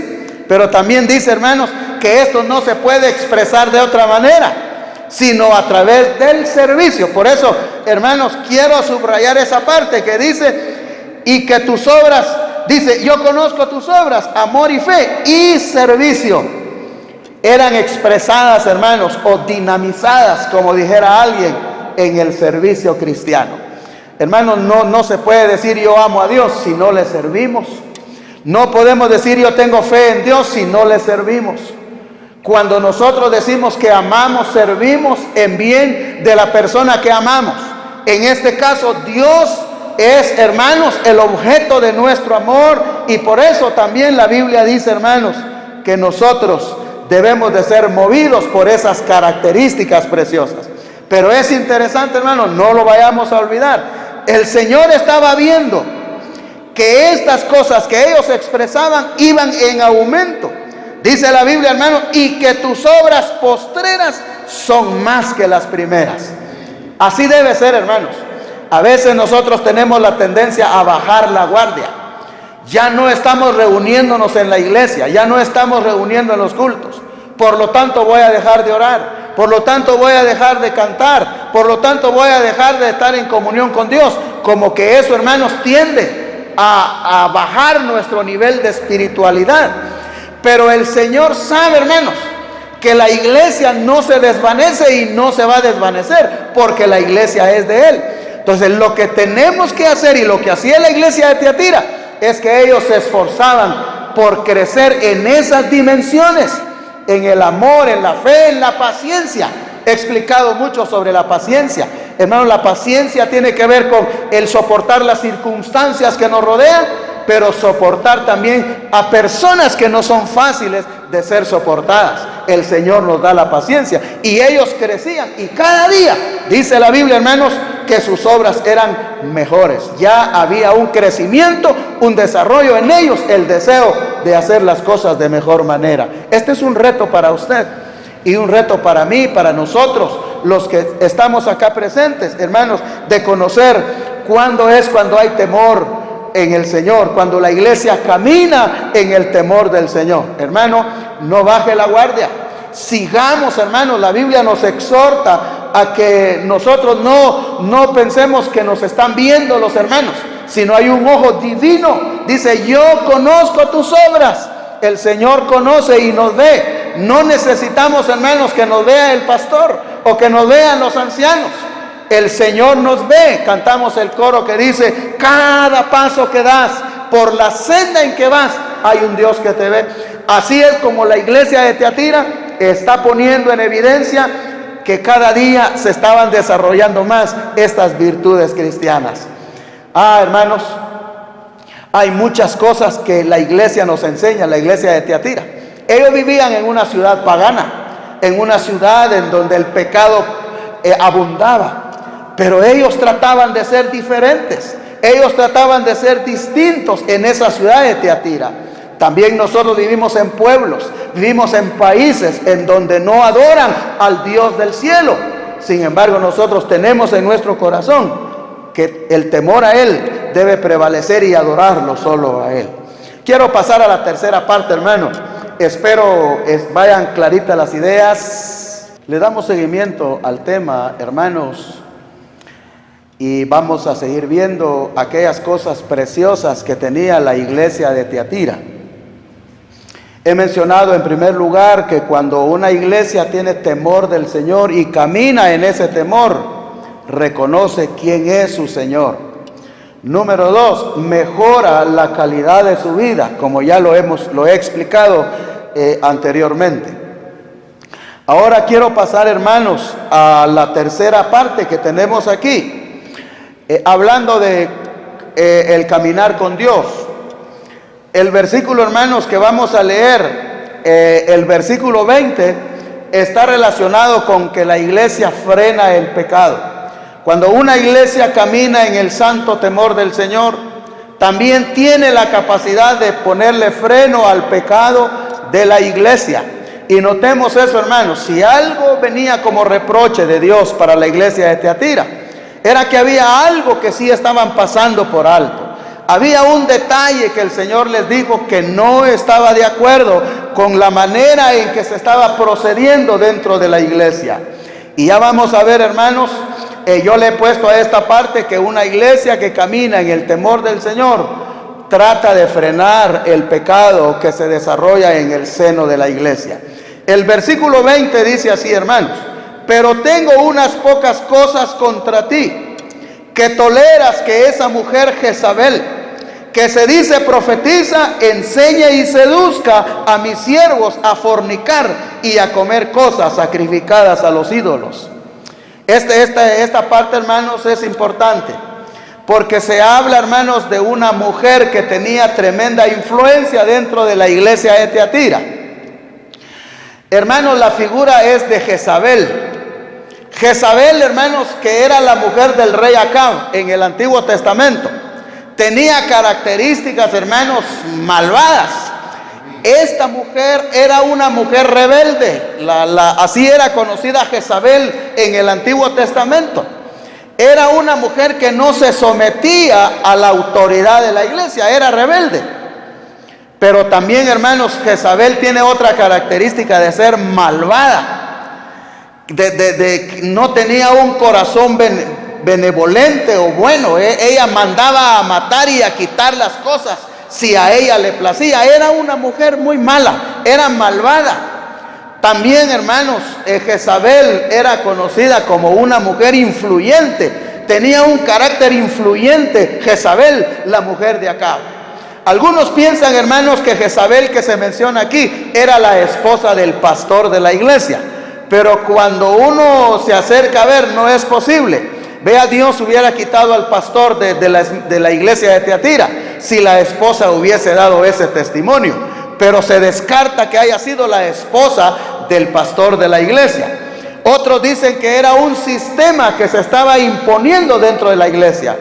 Pero también dice, hermanos, que esto no se puede expresar de otra manera, sino a través del servicio. Por eso, hermanos, quiero subrayar esa parte que dice: y que tus obras, dice, yo conozco tus obras, amor y fe y servicio, eran expresadas, hermanos, o dinamizadas, como dijera alguien, en el servicio cristiano. Hermanos, no se puede decir yo amo a Dios si no le servimos. No podemos decir yo tengo fe en Dios si no le servimos. Cuando nosotros decimos que amamos, servimos en bien de la persona que amamos. En este caso, Dios es, hermanos, el objeto de nuestro amor. Y por eso también la Biblia dice, hermanos, que nosotros debemos de ser movidos por esas características preciosas. Pero es interesante, hermanos, no lo vayamos a olvidar. El Señor estaba viendo que estas cosas que ellos expresaban iban en aumento. Dice la Biblia, hermano, y que tus obras postreras son más que las primeras. Así debe ser, hermanos. A veces nosotros tenemos la tendencia a bajar la guardia. Ya no estamos reuniéndonos en la iglesia, ya no estamos reuniendo en los cultos. Por lo tanto voy a dejar de orar, por lo tanto voy a dejar de cantar, por lo tanto voy a dejar de estar en comunión con Dios. Como que eso, hermanos, tiende a bajar nuestro nivel de espiritualidad. Pero el Señor sabe, hermanos, que la iglesia no se desvanece y no se va a desvanecer, porque la iglesia es de Él. Entonces, lo que tenemos que hacer, y lo que hacía la iglesia de Tiatira, es que ellos se esforzaban por crecer en esas dimensiones, en el amor, en la fe, en la paciencia. He explicado mucho sobre la paciencia. Hermano, la paciencia tiene que ver con el soportar las circunstancias que nos rodean, pero soportar también a personas que no son fáciles de ser soportadas. El Señor nos da la paciencia. Y ellos crecían, y cada día, dice la Biblia, hermanos, que sus obras eran mejores. Ya había un crecimiento, un desarrollo en ellos, el deseo de hacer las cosas de mejor manera. Este es un reto para usted y un reto para mí, para nosotros, los que estamos acá presentes, hermanos, de conocer cuando hay temor en el Señor, cuando la iglesia camina en el temor del Señor. Hermano, no baje la guardia. Sigamos, hermanos, la Biblia nos exhorta a que nosotros no pensemos que nos están viendo los hermanos, sino hay un ojo divino. Dice, yo conozco tus obras. El Señor conoce y nos ve. No necesitamos, hermanos, que nos vea el pastor o que nos vean los ancianos. El Señor nos ve. Cantamos el coro que dice, cada paso que das, por la senda en que vas, hay un Dios que te ve. Así es como la iglesia de Tiatira está poniendo en evidencia que cada día se estaban desarrollando más estas virtudes cristianas. Hermanos, hay muchas cosas que la iglesia nos enseña, la iglesia de Tiatira. Ellos vivían en una ciudad pagana, en una ciudad en donde el pecado abundaba. Pero ellos trataban de ser diferentes. Ellos trataban de ser distintos en esa ciudad de Tiatira. También nosotros vivimos en pueblos, vivimos en países en donde no adoran al Dios del cielo. Sin embargo, nosotros tenemos en nuestro corazón que el temor a Él debe prevalecer y adorarlo solo a Él. Quiero pasar a la tercera parte, hermano. Espero vayan claritas las ideas. Le damos seguimiento al tema, hermanos. Y vamos a seguir viendo aquellas cosas preciosas que tenía la iglesia de Tiatira. He mencionado en primer lugar que cuando una iglesia tiene temor del Señor y camina en ese temor, reconoce quién es su Señor. Número 2, mejora la calidad de su vida, como ya lo he explicado anteriormente. Ahora quiero pasar, hermanos, a la tercera parte que tenemos aquí. Hablando de el caminar con Dios. El versículo, hermanos, que vamos a leer, el versículo 20, está relacionado con que la iglesia frena el pecado. Cuando una iglesia camina en el santo temor del Señor, también tiene la capacidad de ponerle freno al pecado de la iglesia. Y notemos eso, hermanos, si algo venía como reproche de Dios para la iglesia de Tiatira, era que había algo que sí estaban pasando por alto. Había un detalle que el Señor les dijo que no estaba de acuerdo con la manera en que se estaba procediendo dentro de la iglesia. Y ya vamos a ver, hermanos, yo le he puesto a esta parte que una iglesia que camina en el temor del Señor trata de frenar el pecado que se desarrolla en el seno de la iglesia. El versículo 20 dice así, hermanos: pero tengo unas pocas cosas contra ti, que toleras que esa mujer Jezabel, que se dice profetiza, enseñe y seduzca a mis siervos a fornicar y a comer cosas sacrificadas a los ídolos. Esta parte, hermanos, es importante, porque se habla, hermanos, de una mujer que tenía tremenda influencia dentro de la iglesia de Tiatira. Hermanos, la figura es de Jezabel. Jezabel, hermanos, que era la mujer del rey Acab en el Antiguo Testamento, tenía características, hermanos, malvadas. Esta mujer era una mujer rebelde, así era conocida Jezabel en el Antiguo Testamento. Era una mujer que no se sometía a la autoridad de la iglesia, era rebelde. Pero también, hermanos, Jezabel tiene otra característica de ser malvada. No tenía un corazón benevolente o bueno. Ella mandaba a matar y a quitar las cosas si a ella le placía. Era una mujer muy mala, era malvada. También, hermanos, Jezabel era conocida como una mujer influyente. Tenía un carácter influyente Jezabel, la mujer de Acab. Algunos piensan, hermanos, que Jezabel, que se menciona aquí, era la esposa del pastor de la iglesia. Pero cuando uno se acerca a ver, no es posible. Vea, Dios hubiera quitado al pastor de la iglesia de Tiatira si la esposa hubiese dado ese testimonio, pero se descarta que haya sido la esposa del pastor de la iglesia. Otros dicen que era un sistema que se estaba imponiendo dentro de la iglesia,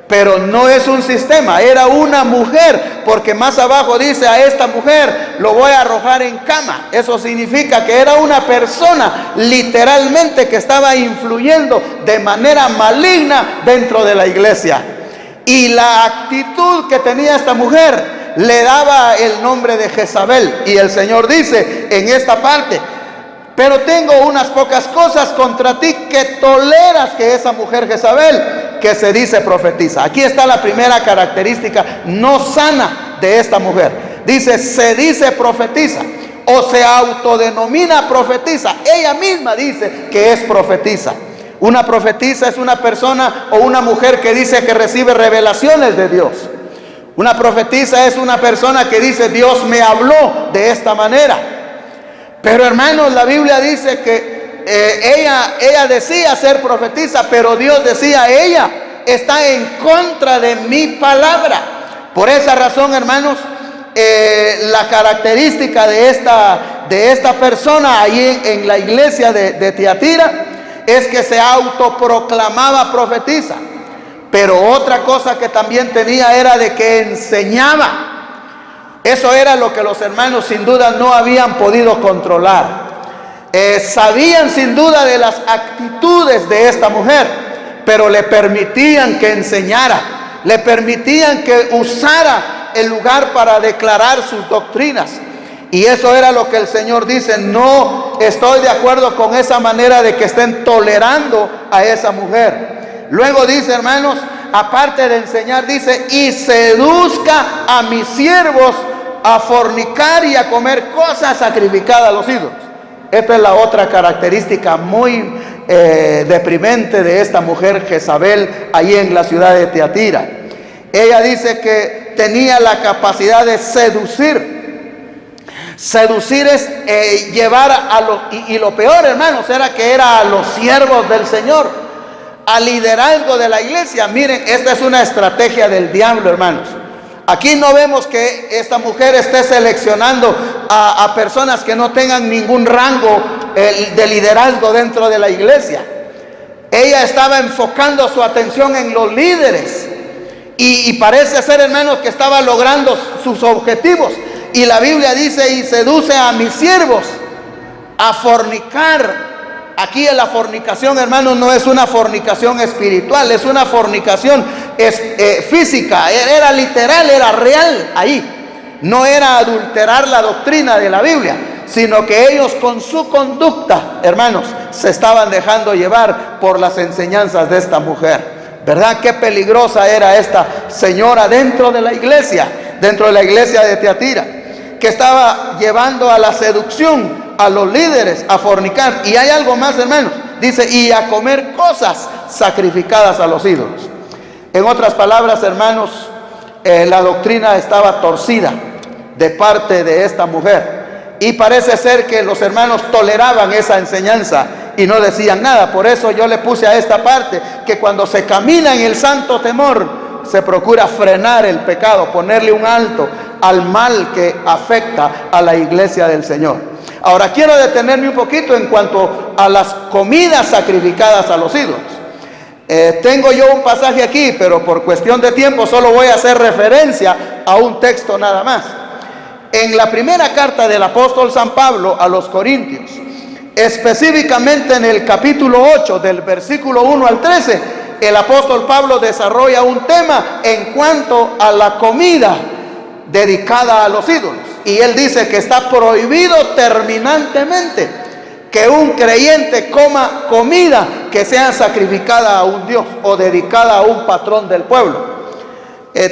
pero no es un sistema, era una mujer, porque más abajo dice: a esta mujer lo voy a arrojar en cama. Eso significa que era una persona literalmente que estaba influyendo de manera maligna dentro de la iglesia. Y la actitud que tenía esta mujer le daba el nombre de Jezabel. Y el Señor dice en esta parte: pero tengo unas pocas cosas contra ti, que toleras que esa mujer Jezabel, que se dice profetiza. Aquí está la primera característica no sana de esta mujer. Dice: se dice profetiza, o se autodenomina profetiza. Ella misma dice que es profetiza. Una profetisa es una persona o una mujer que dice que recibe revelaciones de Dios. Una profetisa es una persona que dice: Dios me habló de esta manera. Pero hermanos, la Biblia dice que ella decía ser profetisa, pero Dios decía: ella está en contra de mi palabra. Por esa razón, hermanos, la característica de esta persona ahí en la iglesia de Tiatira es que se autoproclamaba profetisa. Pero otra cosa que también tenía era de que enseñaba. Eso era lo que los hermanos sin duda no habían podido controlar. Sabían sin duda de las actitudes de esta mujer, pero le permitían que enseñara, le permitían que usara el lugar para declarar sus doctrinas. Y eso era lo que el Señor dice: no estoy de acuerdo con esa manera de que estén tolerando a esa mujer. Luego dice, hermanos, aparte de enseñar, dice: y seduzca a mis siervos a fornicar y a comer cosas sacrificadas a los ídolos. Esta es la otra característica muy deprimente de esta mujer Jezabel ahí en la ciudad de Tiatira. Ella dice que tenía la capacidad de seducir. Seducir es llevar a los, y lo peor, hermanos, era que era a los siervos del Señor, al liderazgo de la iglesia. Miren, esta es una estrategia del diablo, hermanos. Aquí no vemos que esta mujer esté seleccionando a personas que no tengan ningún rango de liderazgo dentro de la iglesia. Ella estaba enfocando su atención en los líderes y parece ser, hermanos, que estaba logrando sus objetivos. Y la Biblia dice: y seduce a mis siervos a fornicar. Aquí en la fornicación, hermanos, no es una fornicación espiritual, es una fornicación física. Era literal, era real ahí. No era adulterar la doctrina de la Biblia, sino que ellos con su conducta, hermanos, se estaban dejando llevar por las enseñanzas de esta mujer. ¿Verdad? Qué peligrosa era esta señora dentro de la iglesia de Tiatira, que estaba llevando a la seducción a los líderes a fornicar. Y hay algo más, hermanos, dice: y a comer cosas sacrificadas a los ídolos. En otras palabras, hermanos, la doctrina estaba torcida de parte de esta mujer, y parece ser que los hermanos toleraban esa enseñanza y no decían nada. Por eso yo le puse a esta parte que cuando se camina en el santo temor, se procura frenar el pecado, ponerle un alto al mal que afecta a la iglesia del Señor. Ahora quiero detenerme un poquito en cuanto a las comidas sacrificadas a los ídolos. Tengo yo un pasaje aquí, pero por cuestión de tiempo solo voy a hacer referencia a un texto nada más. En la primera carta del apóstol San Pablo a los Corintios, específicamente en el capítulo 8 del versículo 1 al 13, el apóstol Pablo desarrolla un tema en cuanto a la comida dedicada a los ídolos. Y él dice que está prohibido terminantemente que un creyente coma comida que sea sacrificada a un Dios o dedicada a un patrón del pueblo.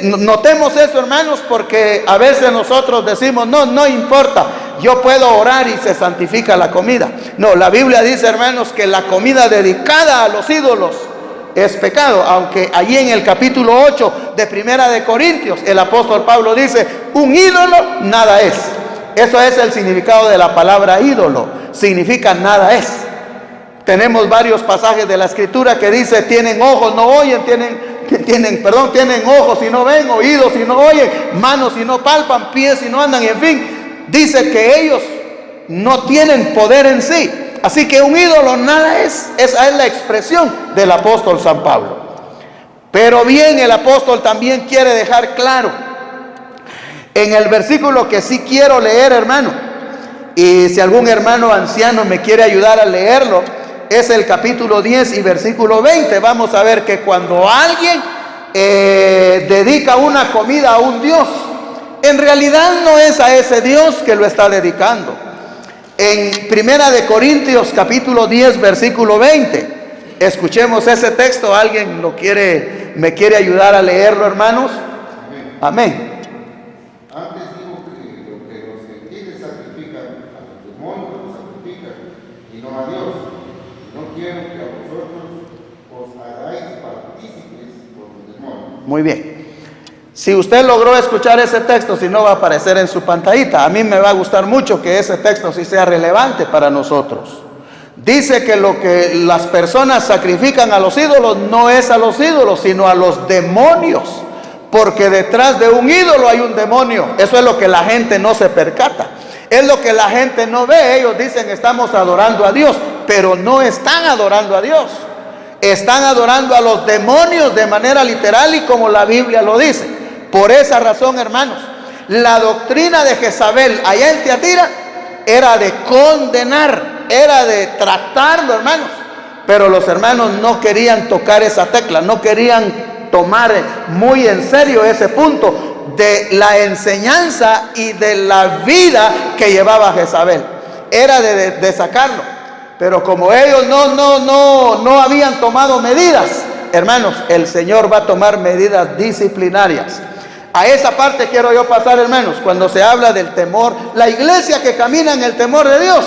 Notemos eso, hermanos, porque a veces nosotros decimos: no importa, yo puedo orar y se santifica la comida. No, la Biblia dice, hermanos, que la comida dedicada a los ídolos es pecado, aunque allí en el capítulo 8 de Primera de Corintios el apóstol Pablo dice: un ídolo nada es. Eso es el significado de la palabra ídolo, significa nada es. Tenemos varios pasajes de la Escritura que dice: tienen ojos, no oyen, tienen ojos y no ven, oídos y no oyen, manos y no palpan, pies y no andan, y en fin, dice que ellos no tienen poder en sí. Así que un ídolo nada es. Esa es la expresión del apóstol San Pablo. Pero bien, el apóstol también quiere dejar claro en el versículo que sí quiero leer, hermano, y si algún hermano anciano me quiere ayudar a leerlo, es el capítulo 10 y versículo 20. Vamos a ver que cuando alguien dedica una comida a un Dios, en realidad no es a ese Dios que lo está dedicando. En Primera de Corintios capítulo 10 versículo 20, escuchemos ese texto. ¿Alguien me quiere ayudar a leerlo, hermanos? Amén. Antes digo que lo que los gentiles sacrifican a los demonios, los sacrifican y no a Dios. No quiero que a vosotros os hagáis partícipes por los demonios. Muy bien. Si usted logró escuchar ese texto, si no va a aparecer en su pantallita, a mí me va a gustar mucho que ese texto sí sea relevante para nosotros. Dice que lo que las personas sacrifican a los ídolos no es a los ídolos, sino a los demonios. Porque detrás de un ídolo hay un demonio. Eso es lo que la gente no se percata. Es lo que la gente no ve. Ellos dicen: estamos adorando a Dios, pero no están adorando a Dios. Están adorando a los demonios de manera literal y como la Biblia lo dice. Por esa razón, hermanos, la doctrina de Jezabel allá en Tiatira era de condenar, era de tratarlo, hermanos. Pero los hermanos no querían tocar esa tecla, no querían tomar muy en serio ese punto de la enseñanza y de la vida que llevaba Jezabel. Era de sacarlo. Pero como ellos no habían tomado medidas, hermanos, el Señor va a tomar medidas disciplinarias. A esa parte quiero yo pasar, hermanos, cuando se habla del temor. La iglesia que camina en el temor de Dios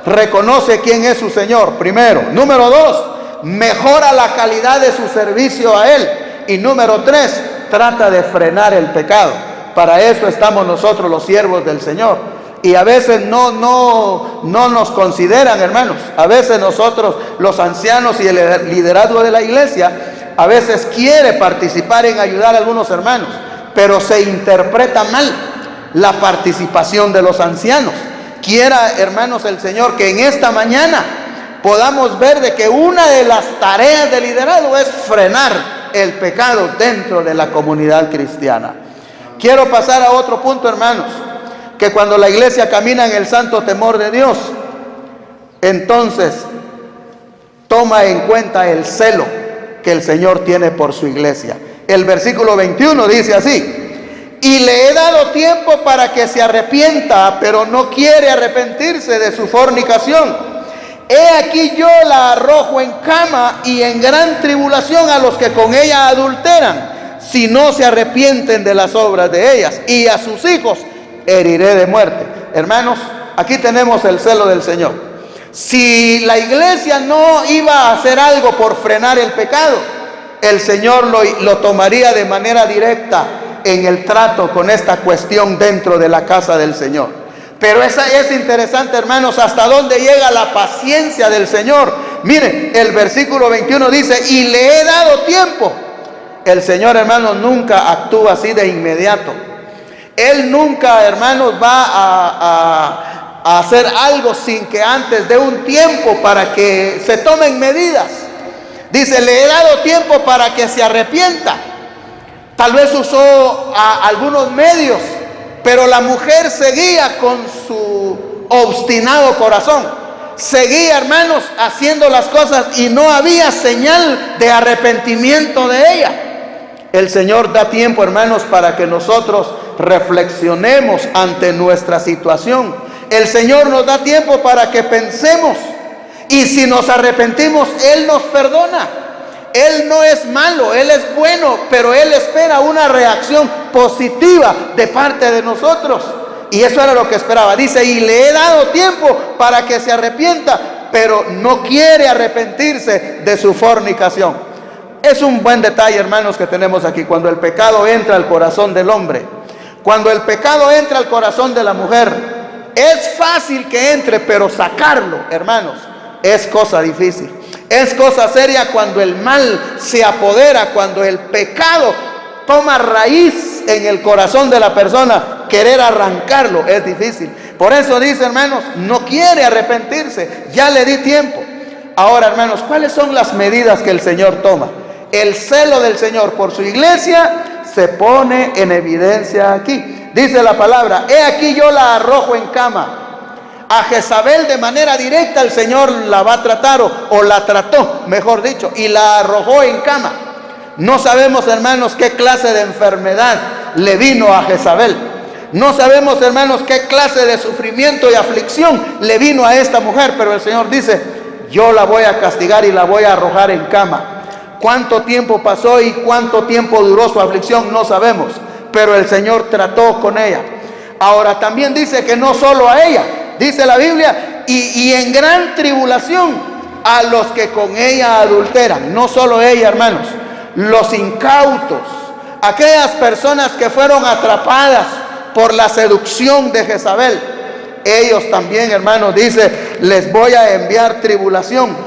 reconoce quién es su Señor, primero. Número 2, mejora la calidad de su servicio a Él. Y número 3, trata de frenar el pecado. Para eso estamos nosotros, los siervos del Señor. Y a veces no nos consideran, hermanos. A veces nosotros, los ancianos y el liderazgo de la iglesia, a veces quiere participar en ayudar a algunos hermanos, pero se interpreta mal la participación de los ancianos. Quiera, hermanos, el Señor que en esta mañana podamos ver de que una de las tareas del liderazgo es frenar el pecado dentro de la comunidad cristiana. Quiero pasar a otro punto, hermanos, que cuando la iglesia camina en el santo temor de Dios, entonces toma en cuenta el celo que el Señor tiene por su iglesia. El versículo 21 dice así: y le he dado tiempo para que se arrepienta, pero no quiere arrepentirse de su fornicación. He aquí yo la arrojo en cama y en gran tribulación a los que con ella adulteran, si no se arrepienten de las obras de ellas, y a sus hijos heriré de muerte. Hermanos, aquí tenemos el celo del Señor. Si la iglesia no iba a hacer algo por frenar el pecado, el Señor lo tomaría de manera directa en el trato con esta cuestión dentro de la casa del Señor. Pero es interesante, hermanos, hasta dónde llega la paciencia del Señor. Miren, el versículo 21 dice: y le he dado tiempo. El Señor, hermanos, nunca actúa así de inmediato. Él nunca, hermanos, va a hacer algo sin que antes dé un tiempo para que se tomen medidas. Dice: le he dado tiempo para que se arrepienta. Tal vez usó algunos medios, pero la mujer seguía con su obstinado corazón. Seguía, hermanos, haciendo las cosas y no había señal de arrepentimiento de ella. El Señor da tiempo, hermanos, para que nosotros reflexionemos ante nuestra situación. El Señor nos da tiempo para que pensemos. Y si nos arrepentimos, Él nos perdona. Él no es malo, Él es bueno, pero Él espera una reacción positiva de parte de nosotros. Y eso era lo que esperaba. Dice: y le he dado tiempo para que se arrepienta, pero no quiere arrepentirse de su fornicación. Es un buen detalle, hermanos, que tenemos aquí. Cuando el pecado entra al corazón del hombre, cuando el pecado entra al corazón de la mujer, es fácil que entre, pero sacarlo, hermanos, es cosa difícil. Es cosa seria cuando el mal se apodera, cuando el pecado toma raíz en el corazón de la persona. Querer arrancarlo es difícil. Por eso dice, hermanos, no quiere arrepentirse. Ya le di tiempo. Ahora, hermanos, ¿cuáles son las medidas que el Señor toma? El celo del Señor por su iglesia se pone en evidencia aquí. Dice la palabra: he aquí yo la arrojo en cama. A Jezabel de manera directa el Señor la va a tratar, o la trató, mejor dicho, y la arrojó en cama. No sabemos, hermanos, qué clase de enfermedad le vino a Jezabel. No sabemos, hermanos, qué clase de sufrimiento y aflicción le vino a esta mujer, pero el Señor dice: yo la voy a castigar y la voy a arrojar en cama. ¿Cuánto tiempo pasó y cuánto tiempo duró su aflicción? No sabemos, pero el Señor trató con ella. Ahora también dice que no solo a ella, dice la Biblia, y en gran tribulación a los que con ella adulteran. No solo ella, hermanos, los incautos, aquellas personas que fueron atrapadas por la seducción de Jezabel, ellos también, hermanos, dice: les voy a enviar tribulación.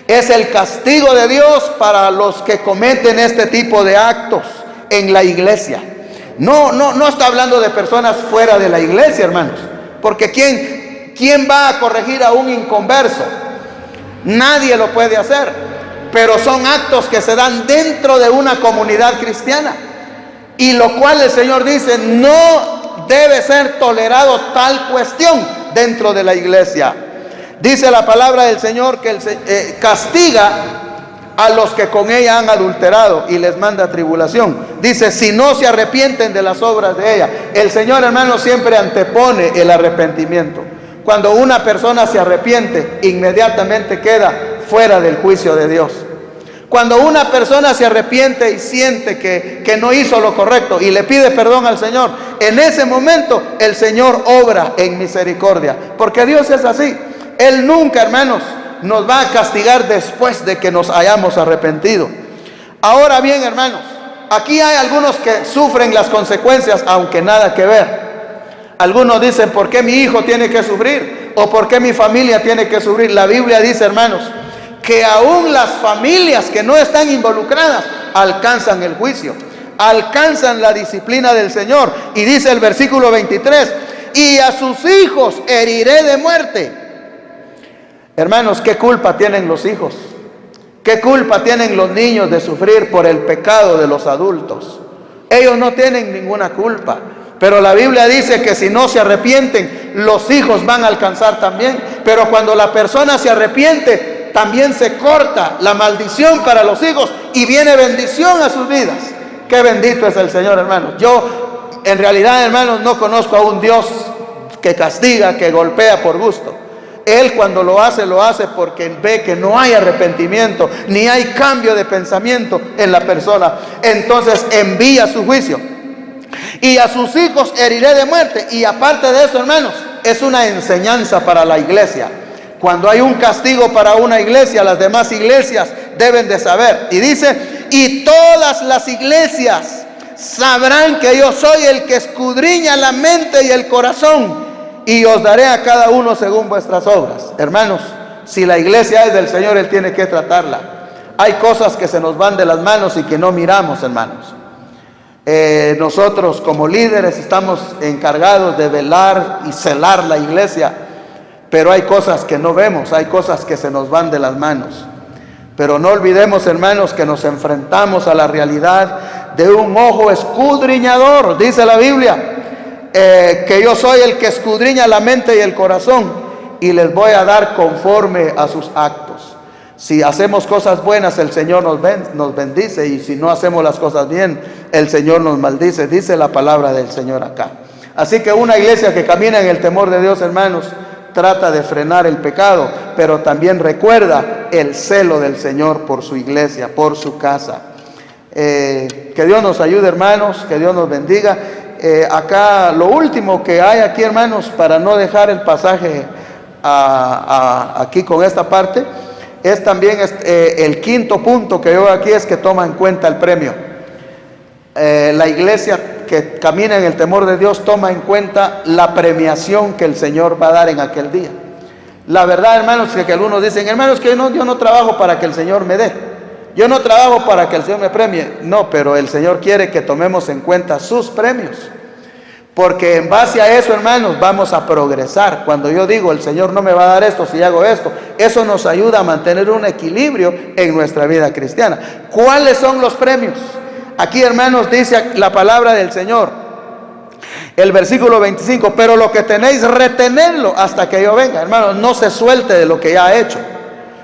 Es el castigo de Dios para los que cometen este tipo de actos en la iglesia. No está hablando de personas fuera de la iglesia, hermanos, porque ¿quién va a corregir a un inconverso? Nadie lo puede hacer, pero son actos que se dan dentro de una comunidad cristiana, y lo cual el Señor dice: no debe ser tolerado tal cuestión dentro de la iglesia. Dice la palabra del Señor que castiga a los que con ella han adulterado y les manda tribulación. Dice: si no se arrepienten de las obras de ella. El Señor, hermano, siempre antepone el arrepentimiento. Cuando una persona se arrepiente, inmediatamente queda fuera del juicio de Dios. Cuando una persona se arrepiente y siente que no hizo lo correcto y le pide perdón al Señor, en ese momento el Señor obra en misericordia, porque Dios es así. Él nunca, hermanos, nos va a castigar después de que nos hayamos arrepentido. Ahora bien, hermanos, aquí hay algunos que sufren las consecuencias, aunque nada que ver. Algunos dicen: ¿por qué mi hijo tiene que sufrir? ¿O por qué mi familia tiene que sufrir? La Biblia dice, hermanos, que aún las familias que no están involucradas alcanzan el juicio, alcanzan la disciplina del Señor. Y dice el versículo 23: y a sus hijos heriré de muerte. Hermanos, ¿qué culpa tienen los hijos? ¿Qué culpa tienen los niños de sufrir por el pecado de los adultos? Ellos no tienen ninguna culpa. Pero la Biblia dice que si no se arrepienten, los hijos van a alcanzar también. Pero cuando la persona se arrepiente, también se corta la maldición para los hijos y viene bendición a sus vidas. Qué bendito es el Señor, hermanos. Yo, en realidad, hermanos, no conozco a un Dios que castiga, que golpea por gusto. Él, cuando lo hace porque ve que no hay arrepentimiento, ni hay cambio de pensamiento en la persona. Entonces envía su juicio. Y a sus hijos heriré de muerte. Y aparte de eso, hermanos, es una enseñanza para la iglesia. Cuando hay un castigo para una iglesia, las demás iglesias deben de saber. Y dice: y todas las iglesias sabrán que yo soy el que escudriña la mente y el corazón, y os daré a cada uno según vuestras obras. Hermanos, si la iglesia es del Señor, Él tiene que tratarla. Hay cosas que se nos van de las manos y que no miramos, hermanos. Nosotros como líderes estamos encargados de velar y celar la iglesia, pero hay cosas que no vemos, hay cosas que se nos van de las manos. Pero no olvidemos, hermanos, que nos enfrentamos a la realidad de un ojo escudriñador. Dice la Biblia que yo soy el que escudriña la mente y el corazón, y les voy a dar conforme a sus actos. Si hacemos cosas buenas, el Señor nos bendice, y si no hacemos las cosas bien, el Señor nos maldice. Dice la palabra del Señor acá. Así que una iglesia que camina en el temor de Dios, hermanos, trata de frenar el pecado, pero también recuerda el celo del Señor por su iglesia, por su casa. Que Dios nos ayude, hermanos, que Dios nos bendiga. Acá lo último que hay aquí, hermanos, para no dejar el pasaje aquí con esta parte, es también el quinto punto que yo aquí, es que toma en cuenta el premio. La iglesia que camina en el temor de Dios toma en cuenta la premiación que el Señor va a dar en aquel día. La verdad, hermanos, que algunos dicen, hermanos, que yo no trabajo para que el Señor me dé. Yo no trabajo para que el Señor me premie. No, pero el Señor quiere que tomemos en cuenta sus premios. Porque en base a eso, hermanos, vamos a progresar. Cuando yo digo, el Señor no me va a dar esto si hago esto, eso nos ayuda a mantener un equilibrio en nuestra vida cristiana. ¿Cuáles son los premios? Aquí, hermanos, dice la palabra del Señor, el versículo 25, pero lo que tenéis, retenerlo hasta que yo venga. Hermanos, no se suelte de lo que ya ha hecho.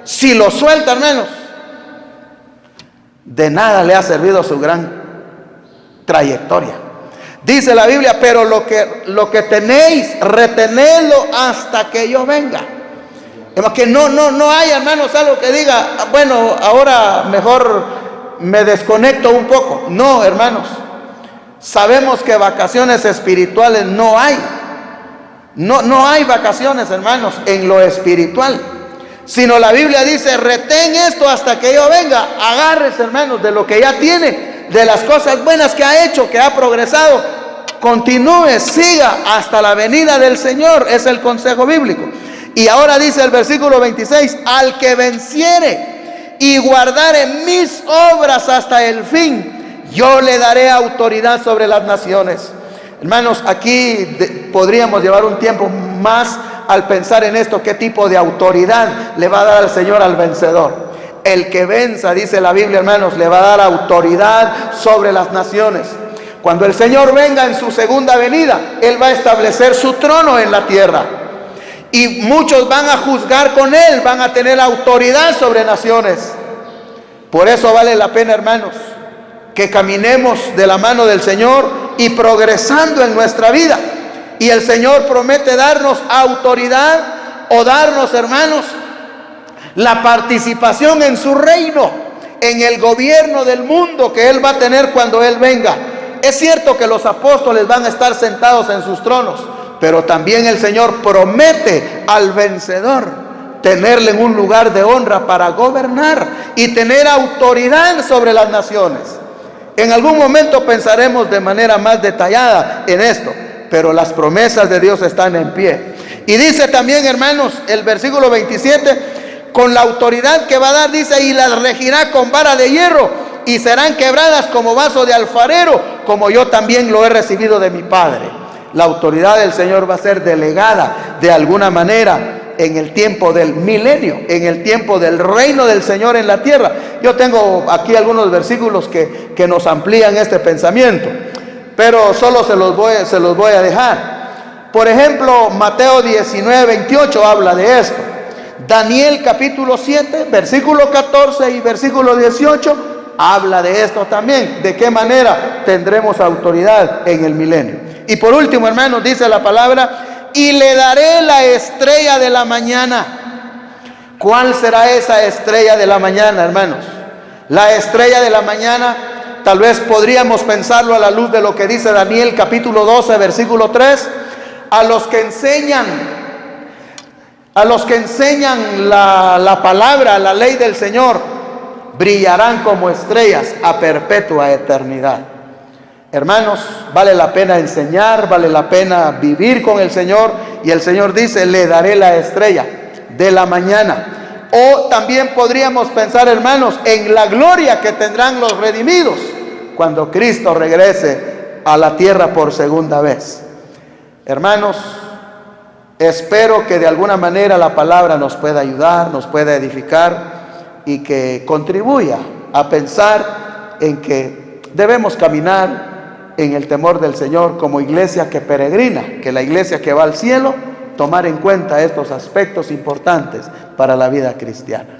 Si lo suelta, hermanos, de nada le ha servido su gran trayectoria. Dice la Biblia, pero lo que tenéis, retenedlo hasta que yo venga. Es que no hay, hermanos, algo que diga, bueno, ahora mejor me desconecto un poco. No, hermanos, sabemos que vacaciones espirituales no hay. No hay vacaciones, hermanos, en lo espiritual. Sino la Biblia dice, retén esto hasta que yo venga. Agárrese, hermanos, de lo que ya tiene, de las cosas buenas que ha hecho, que ha progresado. Continúe, siga hasta la venida del Señor. Es el consejo bíblico. Y ahora dice el versículo 26, al que venciere y guardare mis obras hasta el fin, yo le daré autoridad sobre las naciones. Hermanos, aquí podríamos llevar un tiempo más al pensar en esto. ¿Qué tipo de autoridad le va a dar al Señor al vencedor? El que venza, dice la Biblia, hermanos, le va a dar autoridad sobre las naciones. Cuando el Señor venga en su segunda venida, Él va a establecer su trono en la tierra. Y muchos van a juzgar con Él, van a tener autoridad sobre naciones. Por eso vale la pena, hermanos, que caminemos de la mano del Señor y progresando en nuestra vida. Y el Señor promete darnos autoridad o darnos, hermanos, la participación en su reino, en el gobierno del mundo que Él va a tener cuando Él venga. Es cierto que los apóstoles van a estar sentados en sus tronos, pero también el Señor promete al vencedor tenerle en un lugar de honra para gobernar y tener autoridad sobre las naciones. En algún momento pensaremos de manera más detallada en esto, pero las promesas de Dios están en pie. Y dice también, hermanos, el versículo 27, con la autoridad que va a dar, dice, y las regirá con vara de hierro, y serán quebradas como vaso de alfarero, como yo también lo he recibido de mi Padre. La autoridad del Señor va a ser delegada de alguna manera en el tiempo del milenio, en el tiempo del reino del Señor en la tierra. Yo tengo aquí algunos versículos que nos amplían este pensamiento, pero solo se los voy a dejar. Por ejemplo, Mateo 19:28 habla de esto. Daniel capítulo 7, versículo 14 y versículo 18 habla de esto también. ¿De qué manera tendremos autoridad en el milenio? Y por último, hermanos, dice la palabra, y le daré la estrella de la mañana. ¿Cuál será esa estrella de la mañana, hermanos? La estrella de la mañana, tal vez podríamos pensarlo a la luz de lo que dice Daniel capítulo 12, versículo 3. A los que enseñan la palabra, la ley del Señor, brillarán como estrellas a perpetua eternidad. Hermanos, vale la pena enseñar, vale la pena vivir con el Señor. Y el Señor dice, le daré la estrella de la mañana. O también podríamos pensar, hermanos, en la gloria que tendrán los redimidos cuando Cristo regrese a la tierra por segunda vez. Hermanos, espero que de alguna manera la palabra nos pueda ayudar, nos pueda edificar y que contribuya a pensar en que debemos caminar en el temor del Señor como iglesia que peregrina, que la iglesia que va al cielo, tomar en cuenta estos aspectos importantes para la vida cristiana.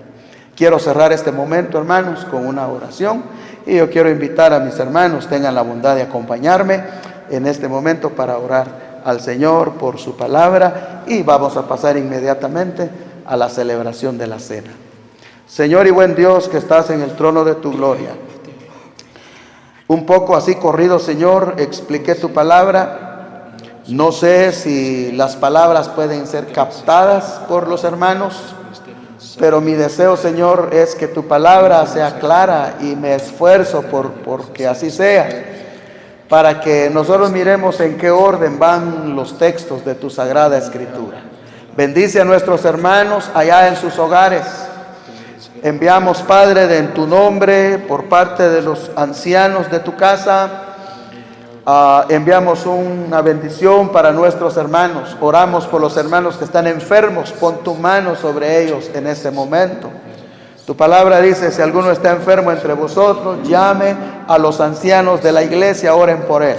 Quiero cerrar este momento, hermanos, con una oración, y yo quiero invitar a mis hermanos, tengan la bondad de acompañarme en este momento para orar al Señor por su palabra, y vamos a pasar inmediatamente a la celebración de la cena. Señor y buen Dios que estás en el trono de tu gloria, un poco así corrido, Señor, expliqué tu palabra. No sé si las palabras pueden ser captadas por los hermanos, pero mi deseo, Señor, es que tu palabra sea clara, y me esfuerzo porque así sea, para que nosotros miremos en qué orden van los textos de tu Sagrada Escritura. Bendice a nuestros hermanos allá en sus hogares. Enviamos, Padre, en tu nombre, por parte de los ancianos de tu casa, enviamos una bendición para nuestros hermanos. Oramos por los hermanos que están enfermos. Pon tu mano sobre ellos en este momento. Tu palabra dice, si alguno está enfermo entre vosotros, llame a los ancianos de la iglesia, oren por él.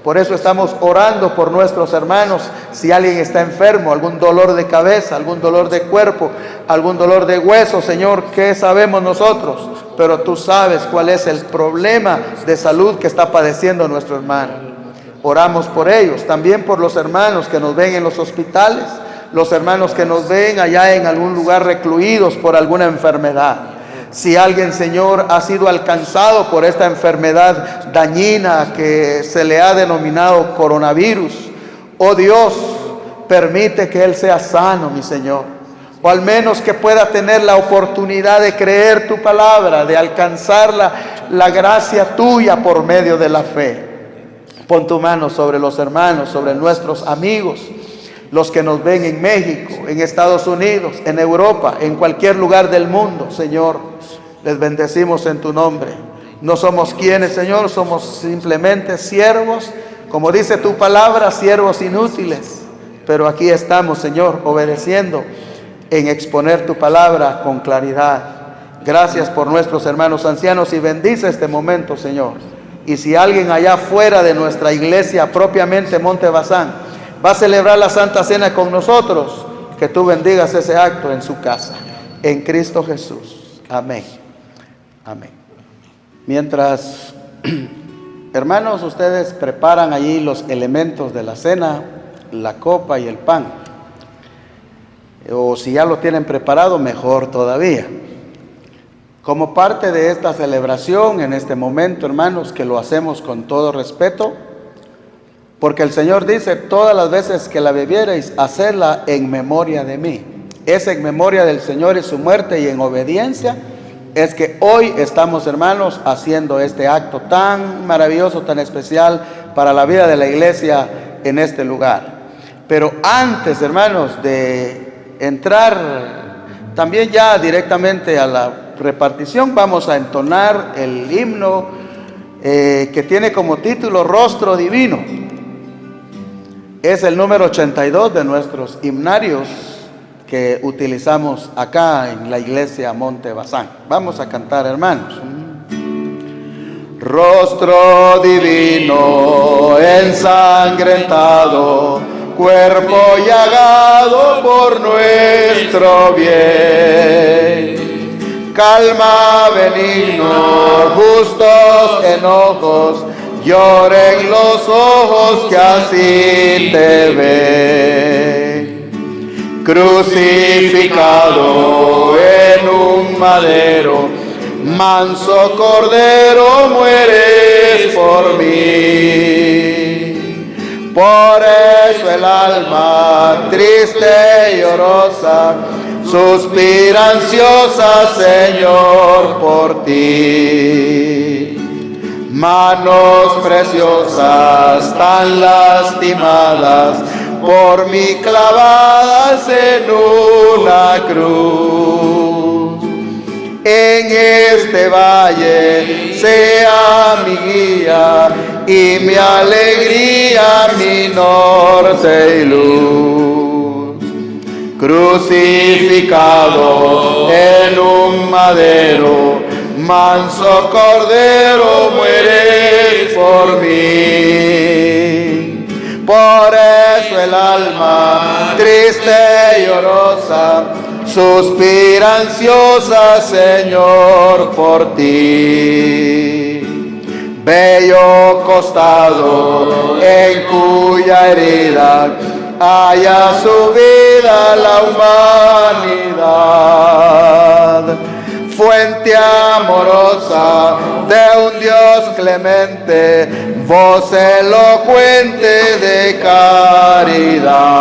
Por eso estamos orando por nuestros hermanos. Si alguien está enfermo, algún dolor de cabeza, algún dolor de cuerpo, algún dolor de hueso, Señor, ¿qué sabemos nosotros? Pero tú sabes cuál es el problema de salud que está padeciendo nuestro hermano. Oramos por ellos, también por los hermanos que nos ven en los hospitales, los hermanos que nos ven allá en algún lugar recluidos por alguna enfermedad. Si alguien, Señor, ha sido alcanzado por esta enfermedad dañina que se le ha denominado coronavirus, oh Dios, permite que él sea sano, mi Señor. O al menos que pueda tener la oportunidad de creer tu palabra, de alcanzar la gracia tuya por medio de la fe. Pon tu mano sobre los hermanos, sobre nuestros amigos, los que nos ven en México, en Estados Unidos, en Europa, en cualquier lugar del mundo, Señor. Les bendecimos en tu nombre. No somos quienes, Señor, somos simplemente siervos, como dice tu palabra, siervos inútiles. Pero aquí estamos, Señor, obedeciendo en exponer tu palabra con claridad. Gracias por nuestros hermanos ancianos y bendice este momento, Señor. Y si alguien allá fuera de nuestra iglesia, propiamente Monte Bazán, va a celebrar la Santa Cena con nosotros, que tú bendigas ese acto en su casa. En Cristo Jesús. Amén. Amén. Mientras, hermanos, ustedes preparan allí los elementos de la cena, la copa y el pan. O si ya lo tienen preparado, mejor todavía. Como parte de esta celebración, en este momento, hermanos, que lo hacemos con todo respeto, porque el Señor dice, todas las veces que la bebiereis, hacedla en memoria de mí. Es en memoria del Señor y su muerte, y en obediencia es que hoy estamos, hermanos, haciendo este acto tan maravilloso, tan especial para la vida de la iglesia en este lugar. Pero antes, hermanos, de entrar también ya directamente a la repartición, vamos a entonar el himno que tiene como título Rostro Divino. Es el número 82 de nuestros himnarios que utilizamos acá en la iglesia Monte Bazán. Vamos a cantar, hermanos. Rostro divino, ensangrentado, cuerpo llagado por nuestro bien. Calma benigno, justos enojos, lloren los ojos que así te ven. Crucificado en un madero, manso cordero, mueres por mí. Por eso el alma triste y llorosa suspira ansiosa, Señor, por ti. Manos preciosas tan lastimadas por mí clavadas en una cruz. En este valle sea mi guía y mi alegría, mi norte y luz. Crucificado en un madero, manso cordero, mueres por mí. Por eso el alma triste y llorosa suspira ansiosa, Señor, por ti. Bello costado en cuya herida haya su vida la humanidad. Fuente amorosa de un Dios clemente, voz elocuente de caridad.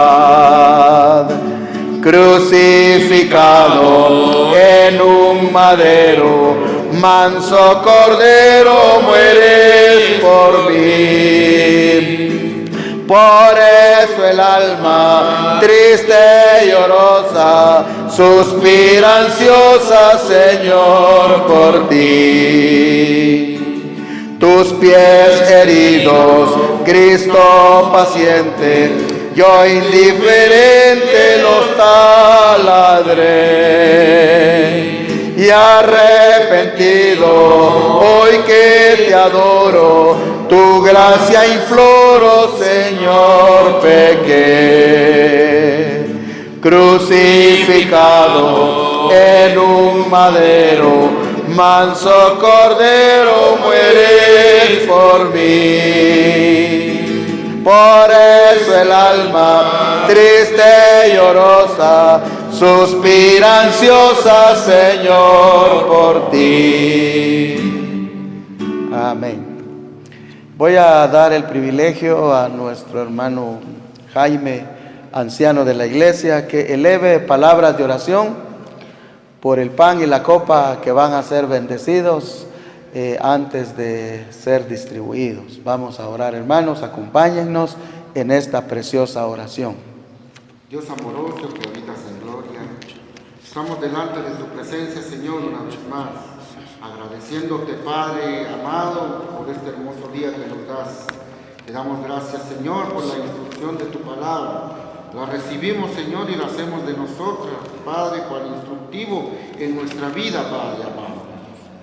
Crucificado en un madero, manso cordero, mueres por mí. Por eso eso el alma triste y llorosa suspira ansiosa, Señor, por ti. Tus pies heridos, Cristo paciente, yo indiferente los taladré. Y arrepentido, hoy que te adoro, tu gracia imploro, Señor, pequé. Crucificado en un madero, manso cordero, mueres por mí. Por eso el alma triste y llorosa suspira ansiosa, Señor, por ti. Amén. Voy a dar el privilegio a nuestro hermano Jaime, anciano de la iglesia, que eleve palabras de oración por el pan y la copa que van a ser bendecidos antes de ser distribuidos. Vamos a orar, hermanos, acompáñennos en esta preciosa oración. Dios amoroso que habitas en gloria, estamos delante de tu presencia, Señor, una vez más, agradeciéndote, Padre amado, por este hermoso día que nos das. Te damos gracias, Señor, por la instrucción de tu palabra. La recibimos, Señor, y la hacemos de nosotras, Padre, cual instructivo en nuestra vida, Padre amado.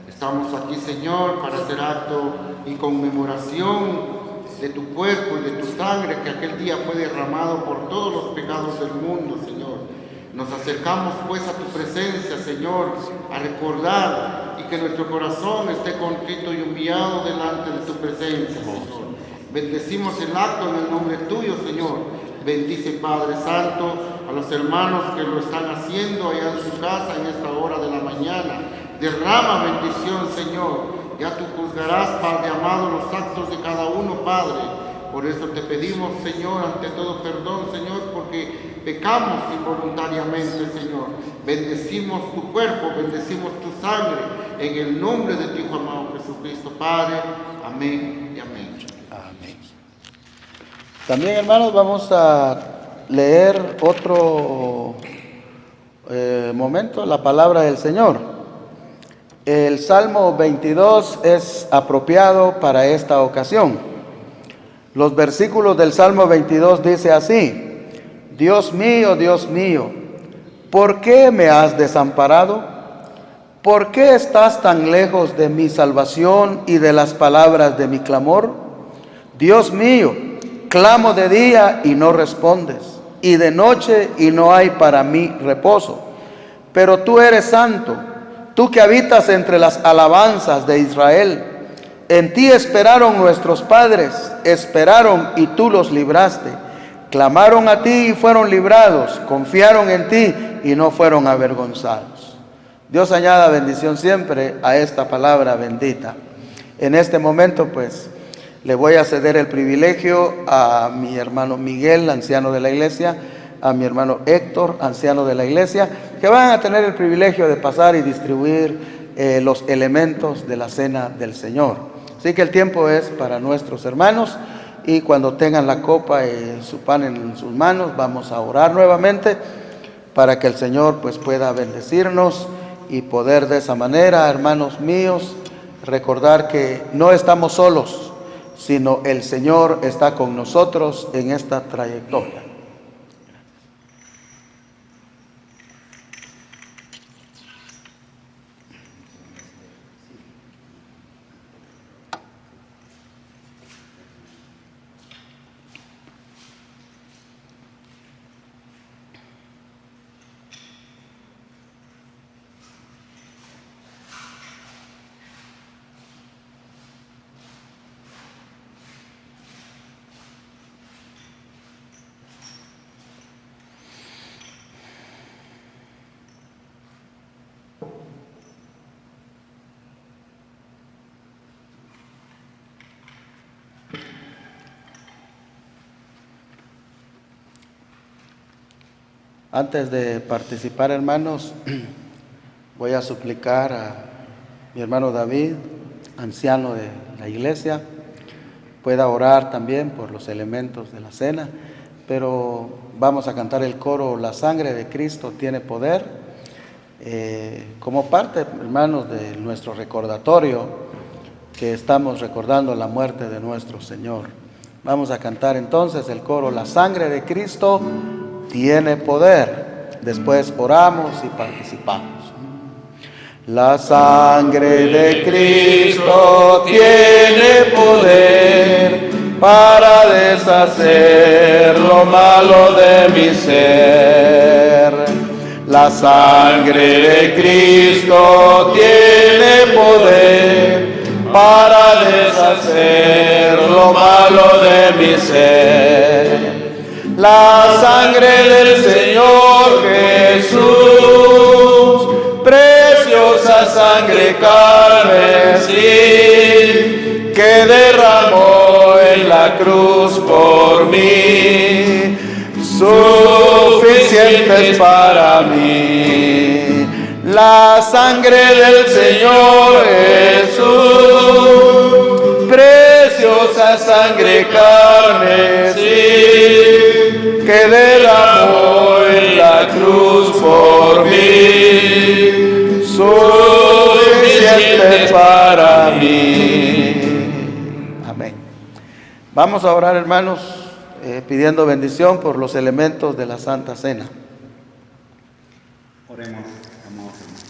Estamos aquí, Señor, para hacer acto y conmemoración de tu cuerpo y de tu sangre que aquel día fue derramado por todos los pecados del mundo, Señor. Nos acercamos pues a tu presencia, Señor, a recordar y que nuestro corazón esté contrito y humillado delante de tu presencia, Señor. Bendecimos el acto en el nombre tuyo, Señor. Bendice, Padre Santo, a los hermanos que lo están haciendo allá en su casa en esta hora de la mañana. Derrama bendición, Señor. Ya tú juzgarás, Padre amado, los actos de cada uno, Padre. Por eso te pedimos, Señor, ante todo perdón, Señor, porque pecamos involuntariamente, Señor. Bendecimos tu cuerpo, bendecimos tu sangre, en el nombre de tu Hijo amado Jesucristo, Padre. Amén y amén. Amén. También, hermanos, vamos a leer otro momento, la palabra del Señor. El Salmo 22 es apropiado para esta ocasión. Los versículos del Salmo 22 dice así: Dios mío, ¿por qué me has desamparado? ¿Por qué estás tan lejos de mi salvación y de las palabras de mi clamor? Dios mío, clamo de día y no respondes, y de noche y no hay para mí reposo. Pero tú eres santo, tú que habitas entre las alabanzas de Israel. En ti esperaron nuestros padres, esperaron y tú los libraste. Clamaron a ti y fueron librados, confiaron en ti y no fueron avergonzados. Dios añada bendición siempre a esta palabra bendita. En este momento, pues, le voy a ceder el privilegio a mi hermano Miguel, anciano de la iglesia, a mi hermano Héctor, anciano de la iglesia, que van a tener el privilegio de pasar y distribuir los elementos de la cena del Señor. Así que el tiempo es para nuestros hermanos, y cuando tengan la copa y su pan en sus manos, vamos a orar nuevamente para que el Señor pues pueda bendecirnos y poder de esa manera, hermanos míos, recordar que no estamos solos, sino el Señor está con nosotros en esta trayectoria. Antes de participar, hermanos, voy a suplicar a mi hermano David, anciano de la iglesia, pueda orar también por los elementos de la cena, pero vamos a cantar el coro La sangre de Cristo tiene poder, como parte, hermanos, de nuestro recordatorio que estamos recordando la muerte de nuestro Señor. Vamos a cantar entonces el coro La sangre de Cristo tiene poder. Después oramos y participamos. La sangre de Cristo tiene poder para deshacer lo malo de mi ser. La sangre de Cristo tiene poder para deshacer lo malo de mi ser. La sangre del Señor Jesús, preciosa sangre carmesí, que derramó en la cruz por mí, suficiente es para mí. La sangre del Señor Jesús, preciosa sangre carmesí, que derramó en la cruz por mí, suficiente es para mí. Amén. Vamos a orar, hermanos, pidiendo bendición por los elementos de la Santa Cena. Oremos, amados hermanos.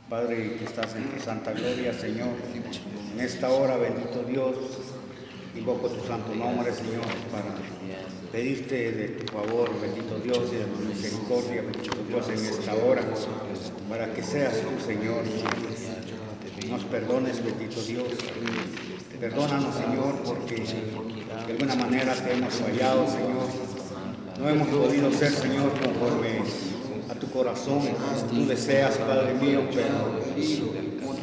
Padre que estás en tu santa gloria, Señor, en esta hora, bendito Dios, invoco tu santo nombre, Señor, para pedirte de tu favor, bendito Dios, y de tu misericordia, bendito Dios, en esta hora, para que seas tú, Señor, nos perdones, bendito Dios. Perdónanos, Señor, porque de alguna manera te hemos fallado, Señor. No hemos podido ser, Señor, conforme a tu corazón, tú deseas, Padre mío, pero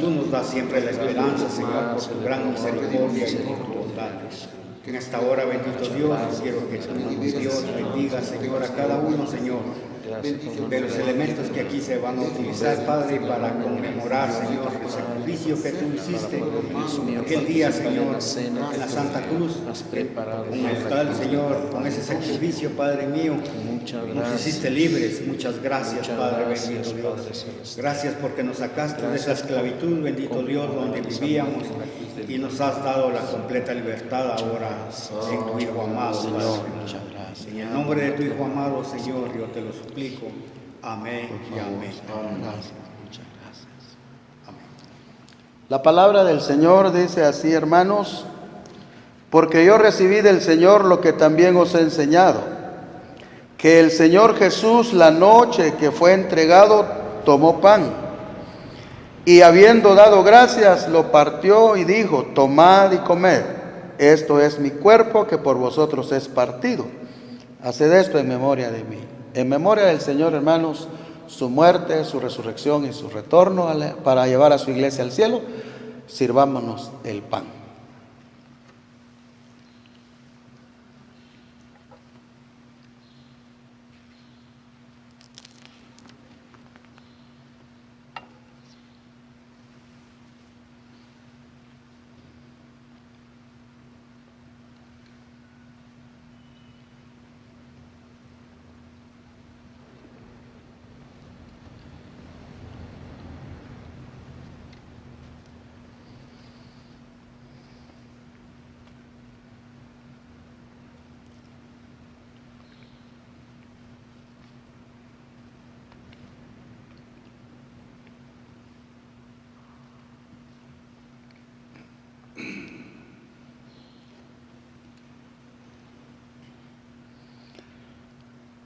tú nos das siempre la esperanza, Señor, por tu gran misericordia y por tu bondad. En esta hora, bendito Dios, quiero que tu Dios bendiga, Señor, a cada uno, Señor, de los elementos que aquí se van a utilizar, Padre, para conmemorar, Señor, el sacrificio que tú hiciste aquel día, Señor, en la Santa Cruz, con el tal, Señor, con ese sacrificio, Padre mío, nos hiciste libres. Muchas gracias, Padre, bendito Dios. Gracias porque nos sacaste de esa esclavitud, bendito Dios, donde vivíamos, y nos has dado la completa libertad ahora en tu Hijo amado, Padre. En el nombre de tu Hijo amado, Señor, yo te lo suplico. Amén y amén. Muchas gracias. Amén. La palabra del Señor dice así, hermanos: porque yo recibí del Señor lo que también os he enseñado, que el Señor Jesús, la noche que fue entregado, tomó pan, y habiendo dado gracias, lo partió y dijo: tomad y comed, esto es mi cuerpo que por vosotros es partido. Haced esto en memoria de mí. En memoria del Señor, hermanos, su muerte, su resurrección y su retorno para llevar a su iglesia al cielo, sirvámonos el pan.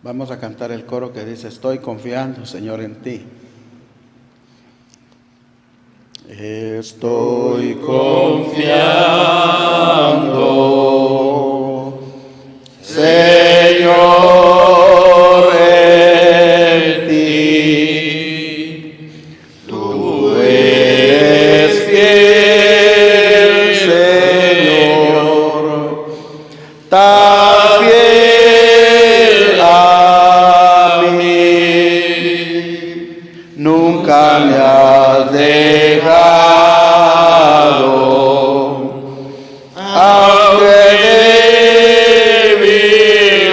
Vamos a cantar el coro que dice: estoy confiando, Señor, en ti. Estoy confiando, Señor, en ti. Tú eres fiel, Señor, tan fiel a mí. Nunca me has dejado, aunque débil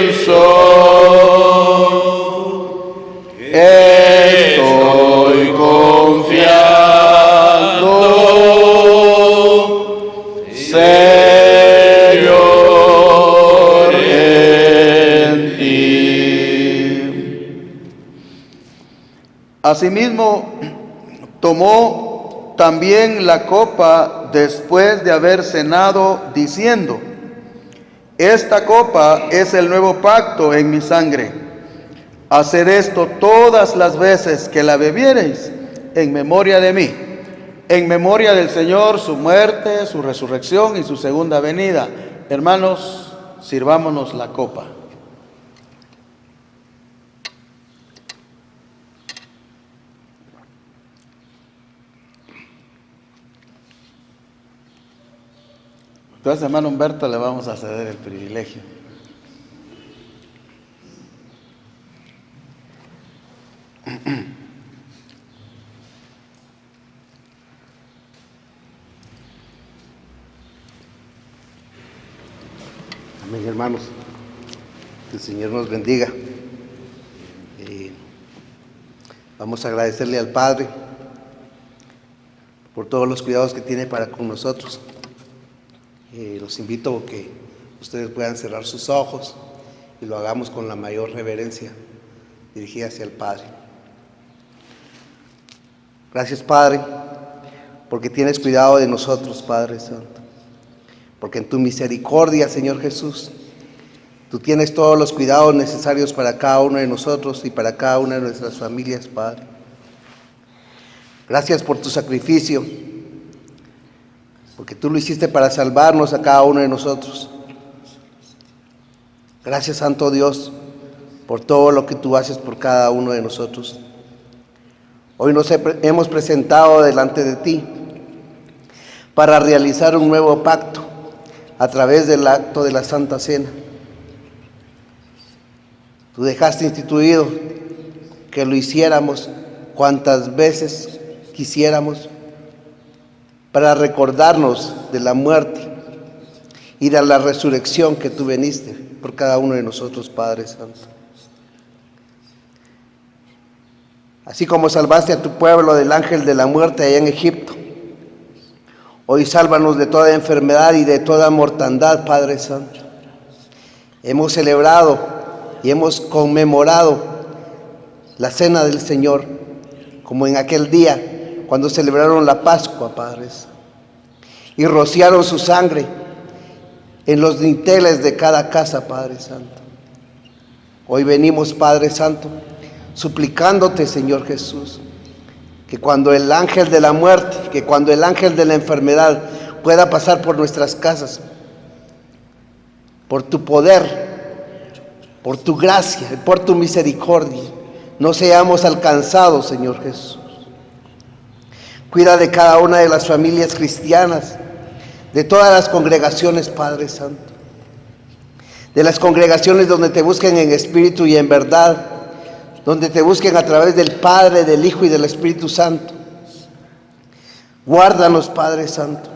Asimismo, tomó también la copa después de haber cenado, diciendo: esta copa es el nuevo pacto en mi sangre. Haced esto todas las veces que la bebiereis en memoria de mí. En memoria del Señor, su muerte, su resurrección y su segunda venida. Hermanos, sirvámonos la copa. Entonces, hermano Humberto, le vamos a ceder el privilegio. Amén, hermanos. Que el Señor nos bendiga. Vamos a agradecerle al Padre por todos los cuidados que tiene para con nosotros. Los invito a que ustedes puedan cerrar sus ojos y lo hagamos con la mayor reverencia dirigida hacia el Padre. Gracias, Padre, porque tienes cuidado de nosotros, Padre Santo. Porque en tu misericordia, Señor Jesús, tú tienes todos los cuidados necesarios para cada uno de nosotros y para cada una de nuestras familias, Padre. Gracias por tu sacrificio, porque tú lo hiciste para salvarnos a cada uno de nosotros. Gracias, Santo Dios, por todo lo que tú haces por cada uno de nosotros. Hoy nos hemos presentado delante de ti para realizar un nuevo pacto a través del acto de la Santa Cena. Tú dejaste instituido que lo hiciéramos cuantas veces quisiéramos para recordarnos de la muerte y de la resurrección que tú veniste por cada uno de nosotros, Padre Santo. Así como salvaste a tu pueblo del ángel de la muerte allá en Egipto, hoy sálvanos de toda enfermedad y de toda mortandad, Padre Santo. Hemos celebrado y hemos conmemorado la cena del Señor, como en aquel día cuando celebraron la Pascua, Padre Santo, y rociaron su sangre en los dinteles de cada casa, Padre Santo. Hoy venimos, Padre Santo, suplicándote, Señor Jesús, que cuando el ángel de la muerte, que cuando el ángel de la enfermedad pueda pasar por nuestras casas, por tu poder, por tu gracia, por tu misericordia, no seamos alcanzados, Señor Jesús. Cuida de cada una de las familias cristianas, de todas las congregaciones, Padre Santo, de las congregaciones donde te busquen en espíritu y en verdad, donde te busquen a través del Padre, del Hijo y del Espíritu Santo. Guárdanos, Padre Santo.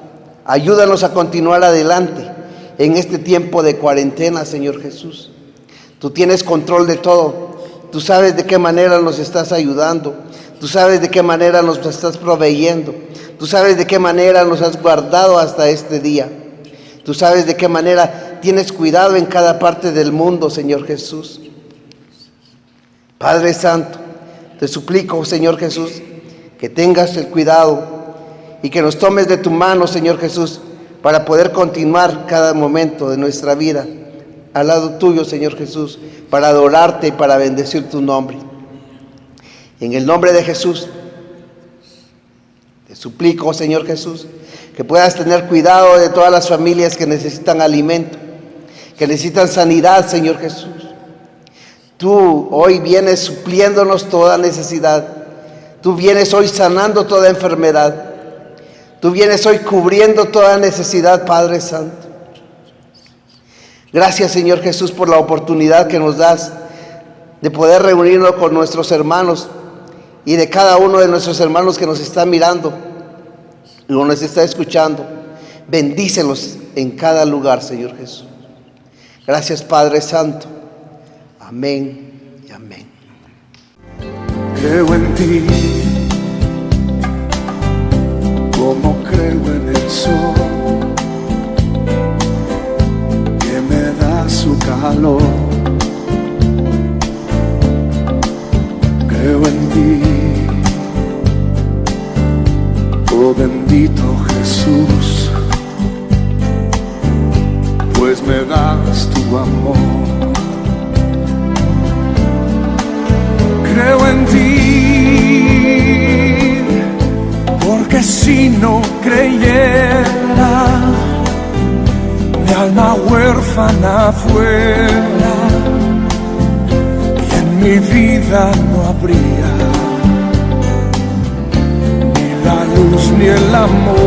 Ayúdanos a continuar adelante en este tiempo de cuarentena, Señor Jesús. Tú tienes control de todo. Tú sabes de qué manera nos estás ayudando. Tú sabes de qué manera nos estás proveyendo. Tú sabes de qué manera nos has guardado hasta este día. Tú sabes de qué manera tienes cuidado en cada parte del mundo, Señor Jesús. Padre Santo, te suplico, Señor Jesús, que tengas el cuidado y que nos tomes de tu mano, Señor Jesús, para poder continuar cada momento de nuestra vida al lado tuyo, Señor Jesús, para adorarte y para bendecir tu nombre. En el nombre de Jesús, te suplico, Señor Jesús, que puedas tener cuidado de todas las familias que necesitan alimento, que necesitan sanidad, Señor Jesús. Tú hoy vienes supliéndonos toda necesidad. Tú vienes hoy sanando toda enfermedad. Tú vienes hoy cubriendo toda necesidad, Padre Santo. Gracias, Señor Jesús, por la oportunidad que nos das de poder reunirnos con nuestros hermanos y de cada uno de nuestros hermanos que nos está mirando y nos está escuchando. Bendícelos en cada lugar, Señor Jesús. Gracias, Padre Santo. Amén y amén. Creo en ti, como creo en el sol, que me da su calor. Creo en ti, pues me das tu amor. Creo en ti, porque si no creyera, mi alma huérfana fuera, y en mi vida no habría ni la luz ni el amor.